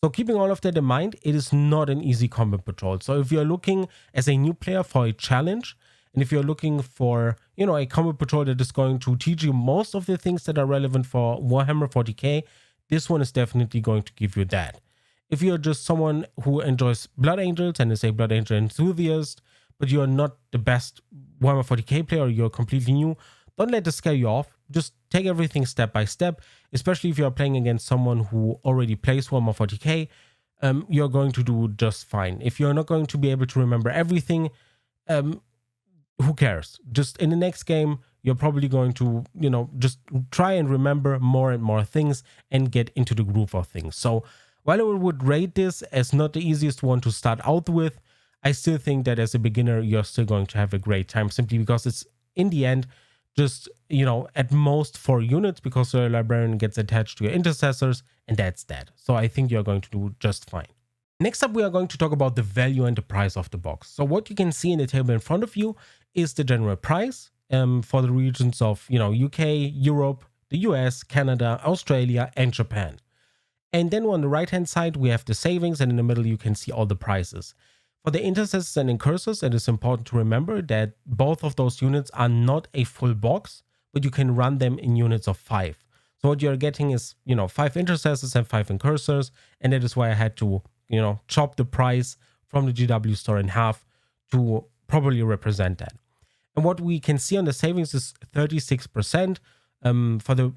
Speaker 1: So keeping all of that in mind, it is not an easy combat patrol. So if you're looking as a new player for a challenge, and if you're looking for, a combat patrol that is going to teach you most of the things that are relevant for Warhammer 40k, this one is definitely going to give you that. If you're just someone who enjoys Blood Angels and is a Blood Angel enthusiast, but you're not the best Warhammer 40k player, or you're completely new, don't let this scare you off. Just take everything step by step, especially if you're playing against someone who already plays Warhammer 40k, you're going to do just fine. If you're not going to be able to remember everything, who cares? Just in the next game, you're probably going to, just try and remember more and more things and get into the groove of things. So while I would rate this as not the easiest one to start out with, I still think that as a beginner, you're still going to have a great time, simply because it's, in the end, just, at most 4 units, because the Librarian gets attached to your Intercessors, and that's that. So I think you're going to do just fine. Next up, we are going to talk about the value and the price of the box. So what you can see in the table in front of you is the general price for the regions of, UK, Europe, the US, Canada, Australia, and Japan. And then on the right-hand side, we have the savings, and in the middle, you can see all the prices. For the Intercessors and Incursors, it is important to remember that both of those units are not a full box, but you can run them in units of 5. So what you're getting is, 5 Intercessors and 5 Incursors, and that is why I had to, chop the price from the GW store in half to properly represent that. And what we can see on the savings is 36%. For the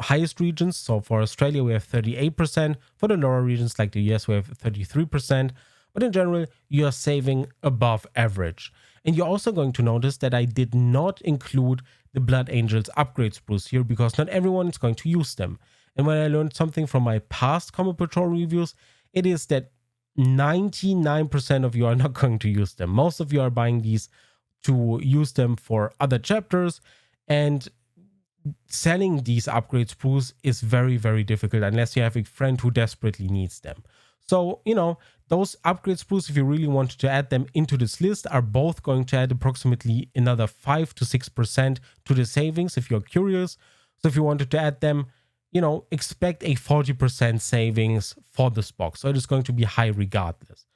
Speaker 1: highest regions. So for Australia, we have 38%. For the lower regions like the US, we have 33%. But in general, you are saving above average. And you're also going to notice that I did not include the Blood Angels upgrade sprues here because not everyone is going to use them. And when I learned something from my past Combat Patrol reviews, it is that 99% of you are not going to use them. Most of you are buying these to use them for other chapters, and selling these upgrade sprues is very, very difficult unless you have a friend who desperately needs them. So, you know, those upgrade sprues, if you really wanted to add them into this list, are both going to add approximately another 5 to 6% to the savings if you're curious. So if you wanted to add them, you know, expect a 40% savings for this box. So it is going to be high regardless.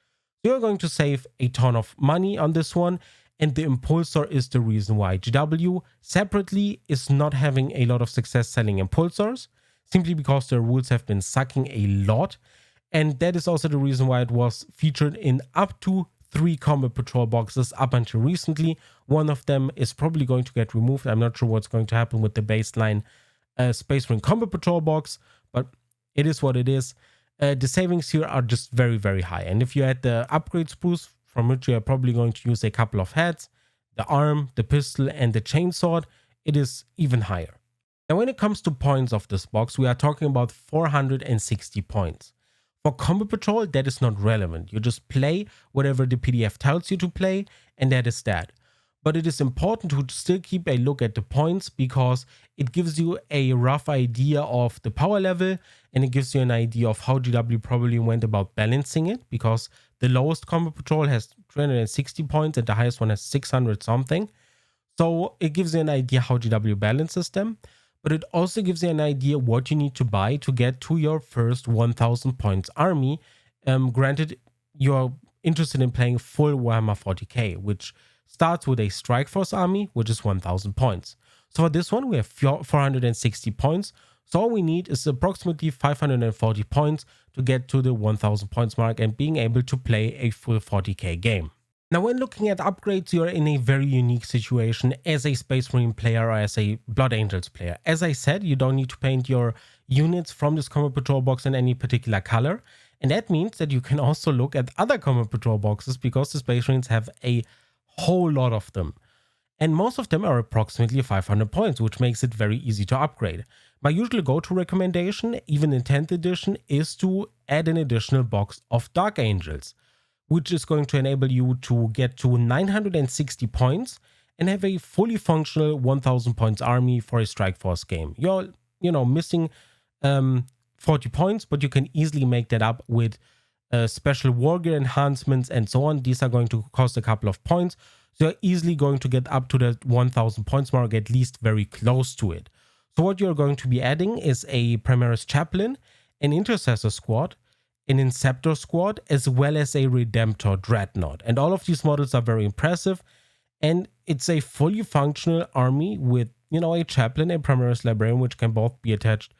Speaker 1: So you're going to save a ton of money on this one. And the Impulsor is the reason why. GW separately is not having a lot of success selling Impulsors, simply because their rules have been sucking a lot. And that is also the reason why it was featured in up to 3 Combat Patrol boxes up until recently. One of them is probably going to get removed. I'm not sure what's going to happen with the baseline Space Marine Combat Patrol box, but it is what it is. The savings here are just very, very high. And if you add the upgrade sprues, from which you are probably going to use a couple of heads, the arm, the pistol, and the chainsword, it is even higher. Now, when it comes to points of this box, we are talking about 460 points. For Combat Patrol, that is not relevant. You just play whatever the PDF tells you to play, and that is that. But it is important to still keep a look at the points because it gives you a rough idea of the power level, and it gives you an idea of how GW probably went about balancing it, because the lowest Combat Patrol has 360 points and the highest one has 600 something. So it gives you an idea how GW balances them, but it also gives you an idea what you need to buy to get to your first 1000 points army. Granted, you're interested in playing full Warhammer 40k, which starts with a Strike Force army, which is 1000 points. So for this one, we have 460 points. So all we need is approximately 540 points to get to the 1000 points mark and being able to play a full 40k game. Now, when looking at upgrades, you are in a very unique situation as a Space Marine player or as a Blood Angels player. As I said, you don't need to paint your units from this Combat Patrol box in any particular color. And that means that you can also look at other Combat Patrol boxes because the Space Marines have a whole lot of them. And most of them are approximately 500 points, which makes it very easy to upgrade. My usual go-to recommendation, even in 10th edition, is to add an additional box of Dark Angels, which is going to enable you to get to 960 points and have a fully functional 1000 points army for a Strike Force game. You're, missing 40 points, but you can easily make that up with special war gear enhancements and so on. These are going to cost a couple of points. So you're easily going to get up to the 1000 points mark, at least very close to it. So what you're going to be adding is a Primaris Chaplain, an Intercessor Squad, an Inceptor Squad, as well as a Redemptor Dreadnought. And all of these models are very impressive. And it's a fully functional army with, a Chaplain and Primaris Librarian, which can both be attached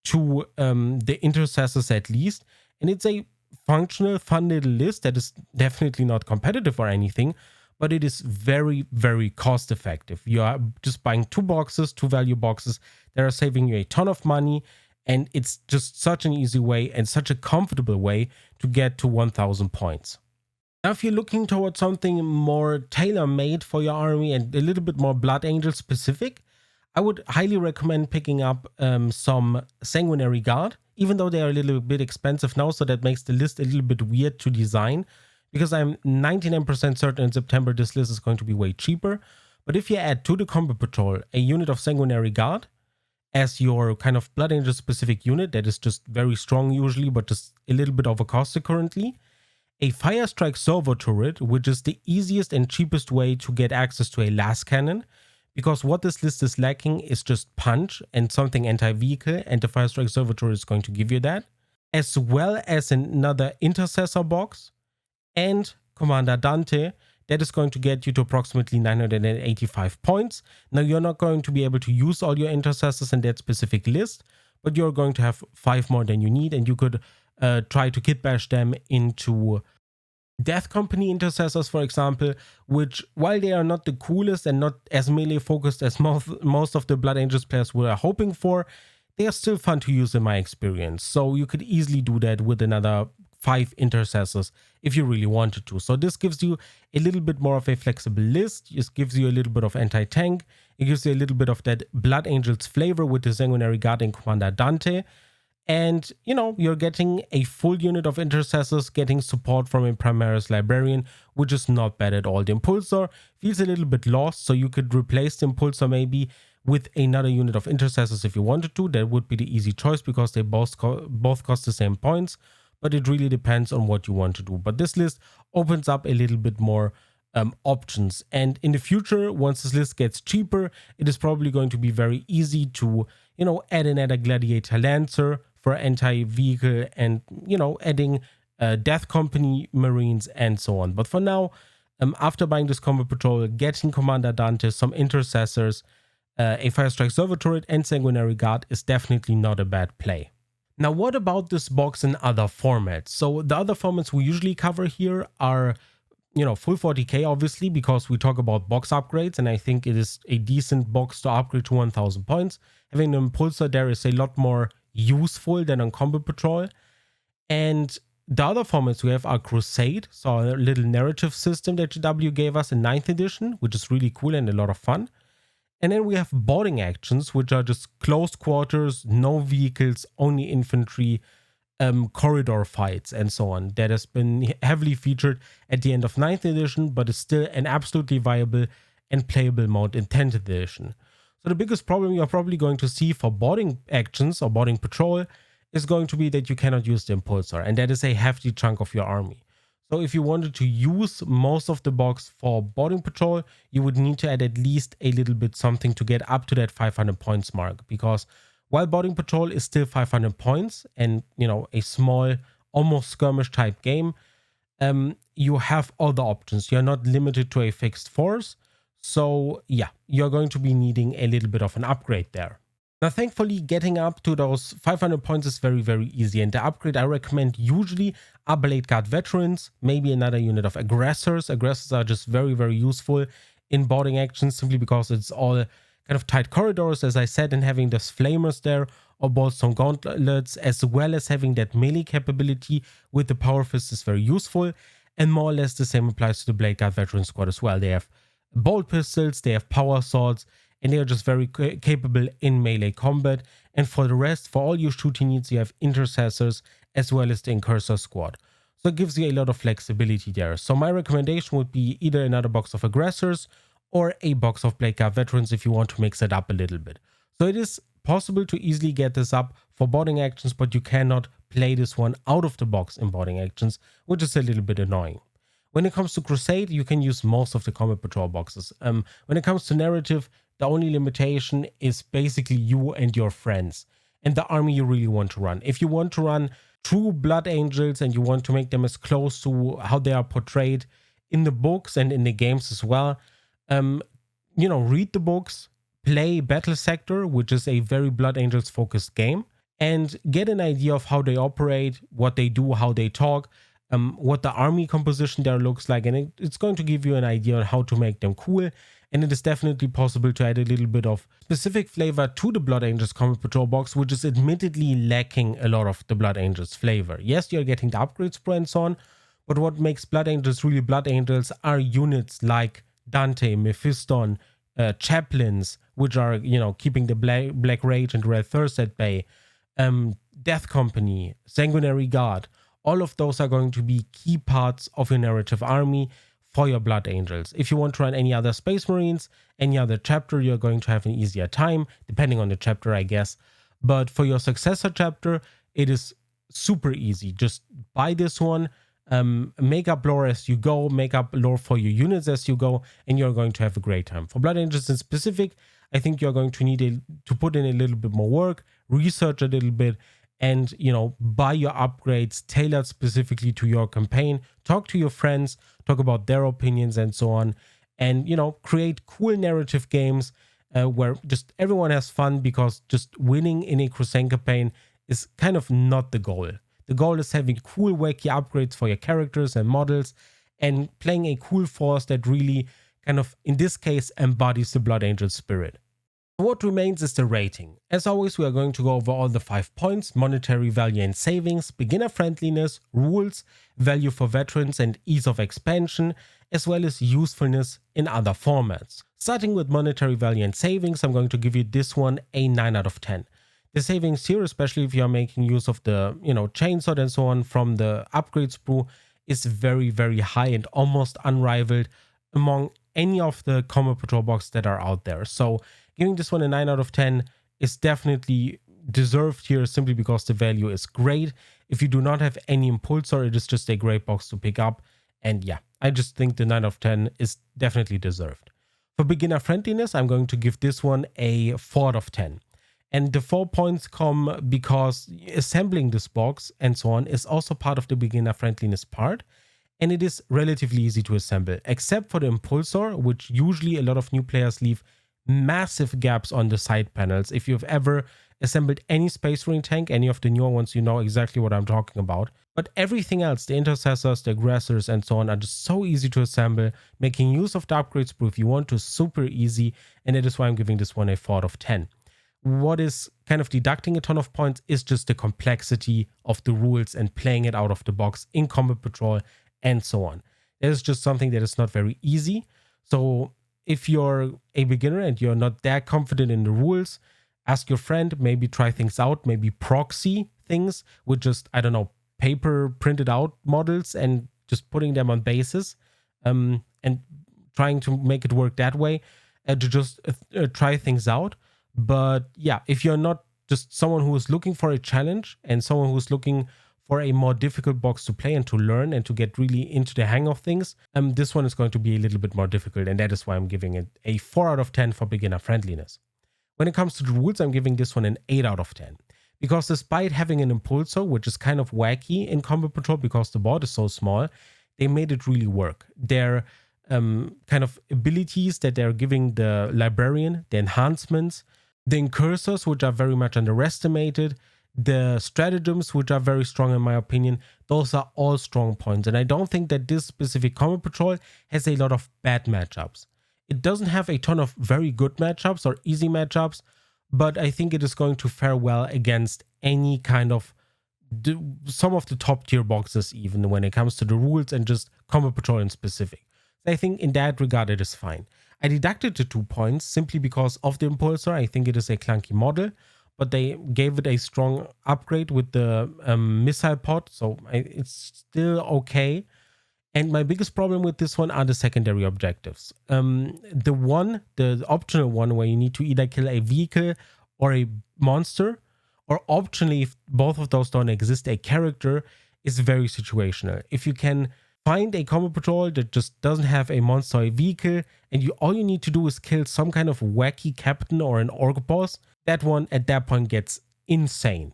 Speaker 1: to the Intercessors at least. And it's a functional, fun little list that is definitely not competitive or anything, but it is very, very cost effective. You are just buying 2 boxes, 2 value boxes that are saving you a ton of money. And it's just such an easy way and such a comfortable way to get to 1000 points. Now, if you're looking towards something more tailor-made for your army and a little bit more Blood Angel specific, I would highly recommend picking up some Sanguinary Guard, even though they are a little bit expensive now, so that makes the list a little bit weird to design, because I'm 99% certain in September this list is going to be way cheaper. But if you add to the Combat Patrol a unit of Sanguinary Guard as your kind of Blood Angel specific unit that is just very strong usually, but just a little bit overcosted currently, a Fire Strike Servo Turret, which is the easiest and cheapest way to get access to a las cannon, because what this list is lacking is just punch and something anti-vehicle, and the Fire Strike Servo Turret is going to give you that, as well as another Intercessor box and Commander Dante that is going to get you to approximately 985 points. Now, you're not going to be able to use all your Intercessors in that specific list, but you're going to have 5 more than you need, and you could try to kit bash them into Death Company Intercessors, for example, which, while they are not the coolest and not as melee focused as most of the Blood Angels players were hoping for, they are still fun to use in my experience. So you could easily do that with another 5 intercessors if you really wanted to. So this gives you a little bit more of a flexible list. It gives you a little bit of anti-tank. It gives you a little bit of that Blood Angels flavor with the Sanguinary Guard and Commander Dante. And, you know, you're getting a full unit of intercessors, getting support from a Primaris Librarian, which is not bad at all. The Impulsor feels a little bit lost, so you could replace the Impulsor maybe with another unit of intercessors if you wanted to. That would be the easy choice because they both cost the same points, but it really depends on what you want to do. But this list opens up a little bit more options. And in the future, once this list gets cheaper, it is probably going to be very easy to, you know, add another Gladiator Lancer for anti-vehicle and, you know, adding Death Company Marines and so on. But for now, after buying this Combat Patrol, getting Commander Dante, some intercessors, a Firestrike Server Turret and Sanguinary Guard is definitely not a bad play. Now, what about this box in other formats? So the other formats we usually cover here are, you know, full 40k, obviously, because we talk about box upgrades, and I think it is a decent box to upgrade to 1000 points. Having an Impulsor there is a lot more useful than on Combat Patrol. And the other formats we have are Crusade, so a little narrative system that GW gave us in 9th edition, which is really cool and a lot of fun. And then we have boarding actions, which are just close quarters, no vehicles, only infantry, corridor fights and so on. That has been heavily featured at the end of 9th edition, but is still an absolutely viable and playable mode in 10th edition. So the biggest problem you're probably going to see for boarding actions or boarding patrol is going to be that you cannot use the Impulsor, and that is a hefty chunk of your army. So if you wanted to use most of the box for boarding patrol, you would need to add at least a little bit something to get up to that 500 points mark, because while boarding patrol is still 500 points and, you know, a small, almost skirmish type game, you have other options. You're not limited to a fixed force. So yeah, you're going to be needing a little bit of an upgrade there. Now, thankfully, getting up to those 500 points is very, very easy. And the upgrade I recommend usually are Blade Guard Veterans, maybe another unit of Aggressors. Aggressors are just very, very useful in boarding actions simply because it's all kind of tight corridors, as I said, and having those Flamers there or Boltstone Gauntlets, as well as having that melee capability with the Power Fist is very useful. And more or less the same applies to the Blade Guard Veteran Squad as well. They have bolt pistols, they have power swords, and they are just very capable in melee combat. And for the rest, for all your shooting needs, you have intercessors as well as the Incursor squad. So it gives you a lot of flexibility there. So my recommendation would be either another box of Aggressors or a box of Blade Guard Veterans if you want to mix it up a little bit. So it is possible to easily get this up for boarding actions, but you cannot play this one out of the box in boarding actions, which is a little bit annoying. When it comes to Crusade, you can use most of the Combat Patrol boxes. When it comes to narrative, the only limitation is basically you and your friends and the army you really want to run. If you want to run true Blood Angels and you want to make them as close to how they are portrayed in the books and in the games as well, you know, read the books, play Battle Sector, which is a very Blood Angels focused game, and get an idea of how they operate, what they do, how they talk, what the army composition there looks like, and it's going to give you an idea on how to make them cool. And it is definitely possible to add a little bit of specific flavor to the Blood Angels Combat Patrol box, which is admittedly lacking a lot of the Blood Angels flavor. Yes, you're getting the upgrades pro and so on, but what makes Blood Angels really Blood Angels are units like Dante, Mephiston, Chaplains, which are, you know, keeping the Black Rage and Red Thirst at bay, Death Company, Sanguinary Guard. All of those are going to be key parts of your narrative army for your Blood Angels. If you want to run any other Space Marines, any other chapter, you're going to have an easier time, depending on the chapter, I guess. But for your successor chapter, it is super easy. Just buy this one, make up lore as you go, make up lore for your units as you go, and you're going to have a great time. For Blood Angels in specific, I think you're going to need to put in a little bit more work, research a little bit, and, you know, buy your upgrades tailored specifically to your campaign. Talk to your friends, talk about their opinions and so on, and, you know, create cool narrative games where just everyone has fun, because just winning in a Crusade campaign is kind of not the goal. The goal is having cool, wacky upgrades for your characters and models and playing a cool force that really kind of, in this case, embodies the Blood Angel spirit. What remains is the rating. As always, we are going to go over all the 5 points: monetary value and savings, beginner friendliness, rules, value for veterans and ease of expansion, as well as usefulness in other formats. Starting with monetary value and savings, I'm going to give you this one a 9 out of 10. The savings here, especially if you're making use of the, chainsaw and so on from the upgrade sprue, is very, very high and almost unrivaled among any of the combat patrol boxes that are out there. So giving this one a 9 out of 10 is definitely deserved here, simply because the value is great. If you do not have any impulsor, it is just a great box to pick up. And yeah, I just think the 9 out of 10 is definitely deserved. For beginner friendliness, I'm going to give this one a 4 out of 10. And the 4 points come because assembling this box and so on is also part of the beginner friendliness part. And it is relatively easy to assemble, except for the impulsor, which usually a lot of new players leave massive gaps on the side panels. If you've ever assembled any Space Marine tank, any of the newer ones, you know exactly what I'm talking about. But everything else, the intercessors, the aggressors and so on, are just so easy to assemble. Making use of the upgrade sprue if you want to is super easy, and that is why I'm giving this one a 4 out of 10. What is kind of deducting a ton of points is just the complexity of the rules and playing it out of the box in combat patrol and so on. That is just something that is not very easy. So if you're a beginner and you're not that confident in the rules, ask your friend, maybe try things out, maybe proxy things with just, I don't know, paper printed out models and just putting them on bases, and trying to make it work that way, to just try things out. But yeah, if you're not just someone who is looking for a challenge and someone who's looking for a more difficult box to play and to learn and to get really into the hang of things, this one is going to be a little bit more difficult, and that is why I'm giving it a 4 out of 10 for beginner friendliness. When it comes to the rules, I'm giving this one an 8 out of 10. Because despite having an impulsor, which is kind of wacky in combat patrol because the board is so small, they made it really work. Their kind of abilities that they're giving the librarian, the enhancements, the incursors, which are very much underestimated, the stratagems, which are very strong in my opinion, those are all strong points. And I don't think that this specific combat patrol has a lot of bad matchups. It doesn't have a ton of very good matchups or easy matchups, but I think it is going to fare well against any kind of some of the top tier boxes, even when it comes to the rules and just combat patrol in specific. So I think in that regard it is fine. I deducted the 2 points simply because of the impulsor. I think it is a clunky model, but they gave it a strong upgrade with the missile pod, so it's still okay. And my biggest problem with this one are the secondary objectives. The optional one where you need to either kill a vehicle or a monster, or optionally, if both of those don't exist, a character, is very situational. If you can find a combat patrol that just doesn't have a monster or a vehicle, and all you need to do is kill some kind of wacky captain or an orc boss, that one at that point gets insane.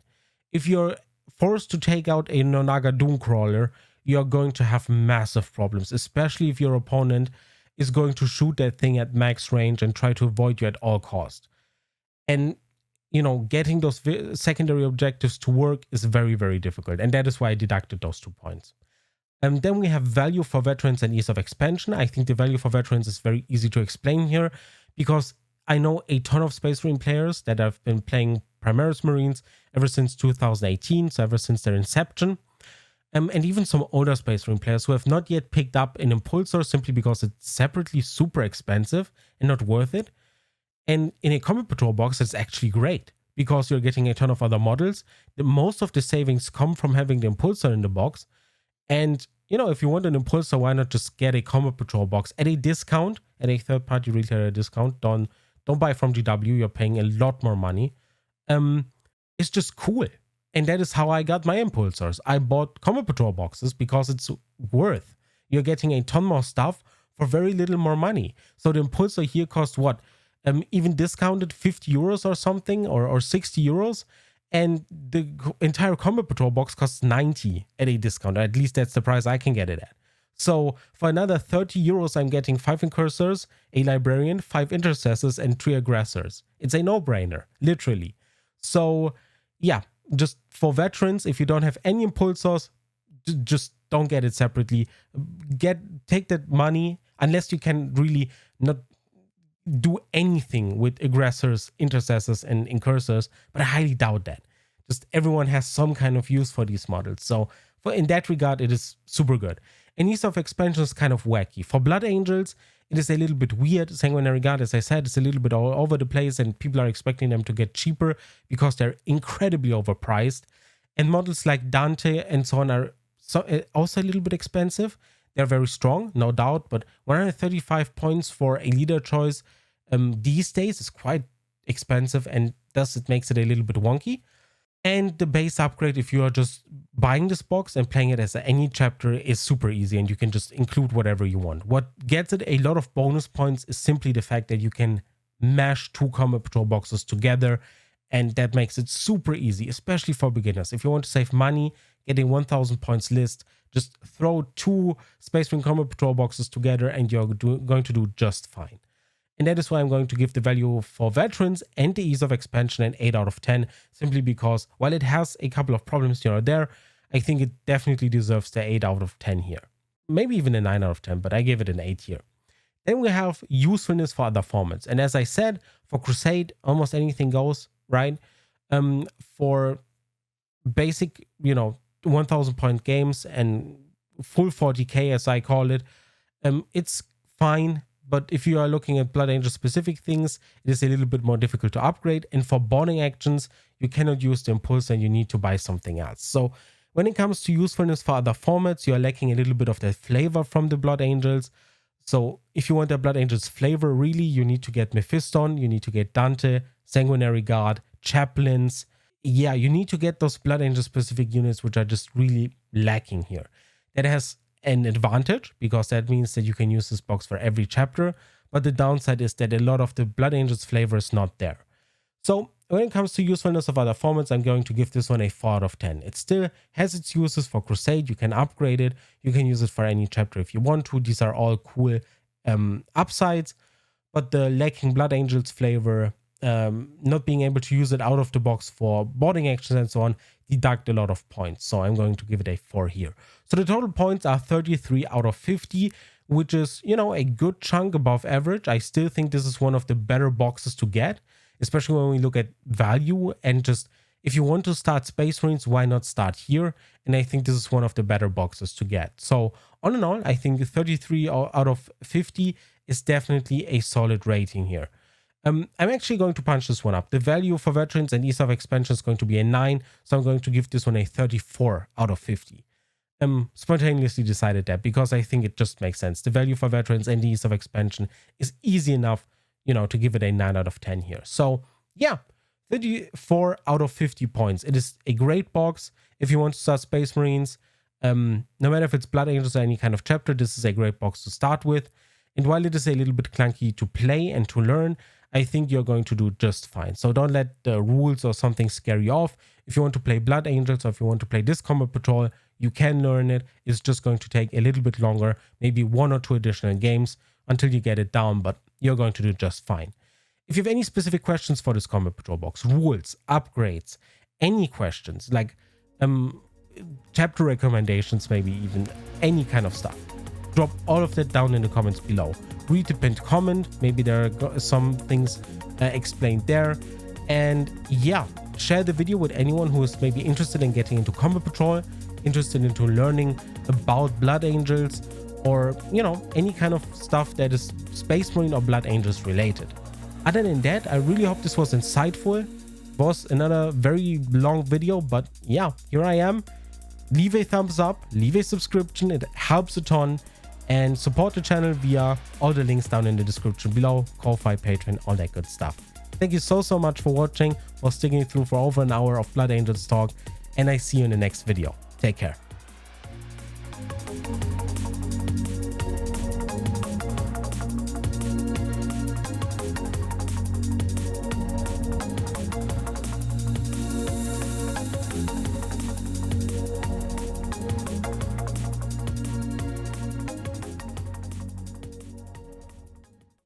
Speaker 1: If you're forced to take out a Nonaga Doomcrawler, you're going to have massive problems, especially if your opponent is going to shoot that thing at max range and try to avoid you at all costs. And, getting those secondary objectives to work is very, very difficult. And that is why I deducted those 2 points. Then we have value for veterans and ease of expansion. I think the value for veterans is very easy to explain here, because I know a ton of Space Marine players that have been playing Primaris Marines ever since 2018, so ever since their inception. And even some older Space Marine players who have not yet picked up an impulsor simply because it's separately super expensive and not worth it. And in a combat patrol box, it's actually great because you're getting a ton of other models. Most of the savings come from having the impulsor in the box. And, if you want an impulsor, why not just get a combat patrol box at a discount, at a third-party retailer discount? Don't buy from GW, you're paying a lot more money. It's just cool. And that is how I got my impulsors. I bought combat patrol boxes because it's worth. You're getting a ton more stuff for very little more money. So the impulsor here costs what? Even discounted 50 euros or something, or 60 euros. And the entire combat patrol box costs 90 at a discount. Or at least that's the price I can get it at. So for another 30 euros, I'm getting 5 incursors, a librarian, 5 intercessors, and 3 aggressors. It's a no-brainer, literally. So yeah, just for veterans, if you don't have any impulsors, just don't get it separately. Take that money, unless you can really not do anything with aggressors, intercessors, and incursors, but I highly doubt that. Just everyone has some kind of use for these models. So in that regard, it is super good. And Ease of Expansion is kind of wacky. For Blood Angels, it is a little bit weird. Sanguinary Guard, as I said, is a little bit all over the place, and people are expecting them to get cheaper because they're incredibly overpriced. And models like Dante and so on are also a little bit expensive. They're very strong, no doubt, but 135 points for a leader choice these days is quite expensive, and thus it makes it a little bit wonky. And the base upgrade, if you are just buying this box and playing it as any chapter, is super easy, and you can just include whatever you want. What gets it a lot of bonus points is simply the fact that you can mash 2 Combat Patrol boxes together, and that makes it super easy, especially for beginners. If you want to save money, getting 1000 points list, just throw 2 Space Marine Combat Patrol boxes together and you're going to do just fine. And that is why I'm going to give the value for veterans and the Ease of Expansion an 8 out of 10, simply because while it has a couple of problems here or there, I think it definitely deserves the 8 out of 10 here. Maybe even a 9 out of 10, but I give it an 8 here. Then we have usefulness for other formats. And as I said, for Crusade, almost anything goes, right? For basic, 1000 point games and full 40k, as I call it, it's fine. But if you are looking at Blood Angel specific things, it is a little bit more difficult to upgrade. And for bonding actions, you cannot use the impulse and you need to buy something else. So when it comes to usefulness for other formats, you are lacking a little bit of that flavor from the Blood Angels. So if you want the Blood Angels flavor, really, you need to get Mephiston, you need to get Dante, Sanguinary Guard, Chaplains. Yeah, you need to get those Blood Angel specific units, which are just really lacking here. That has an advantage, because that means that you can use this box for every chapter, but the downside is that a lot of the Blood Angels flavor is not there. So when it comes to usefulness of other formats, I'm going to give this one a 4 out of 10. It still has its uses for Crusade. You can upgrade it, you can use it for any chapter if you want to. These are all cool upsides, but the lacking Blood Angels flavor, not being able to use it out of the box for boarding actions and so on, deduct a lot of points. So I'm going to give it a 4 here. So the total points are 33 out of 50, which is, a good chunk above average. I still think this is one of the better boxes to get, especially when we look at value and just, if you want to start Space Marines, why not start here? And I think this is one of the better boxes to get. So all in all, I think 33 out of 50 is definitely a solid rating here. I'm actually going to punch this one up. The value for veterans and Ease of Expansion is going to be a 9, so I'm going to give this one a 34 out of 50. Spontaneously decided that because I think it just makes sense. The value for veterans and the Ease of Expansion is easy enough, to give it a 9 out of 10 here. So yeah, 34 out of 50 points. It is a great box if you want to start Space Marines. No matter if it's Blood Angels or any kind of chapter, this is a great box to start with. And while it is a little bit clunky to play and to learn, I think you're going to do just fine. So don't let the rules or something scare you off. If you want to play Blood Angels or if you want to play this Combat Patrol, you can learn it. It's just going to take a little bit longer, maybe 1 or 2 additional games until you get it down, but you're going to do just fine. If you have any specific questions for this Combat Patrol box, rules, upgrades, any questions, like chapter recommendations, maybe even any kind of stuff, drop all of that down in the comments below. Read the pinned comment, maybe there are some things explained there. And yeah, share the video with anyone who is maybe interested in getting into Combat Patrol, interested into learning about Blood Angels, or any kind of stuff that is Space Marine or Blood Angels related. Other than that, I really hope this was insightful. It was another very long video, but yeah, here I am. Leave a thumbs up, leave a subscription, it helps a ton. And support the channel via all the links down in the description below, Ko-Fi, Patreon, all that good stuff. Thank you so much for watching, for sticking through for over an hour of Blood Angels talk, and I see you in the next video. Take care.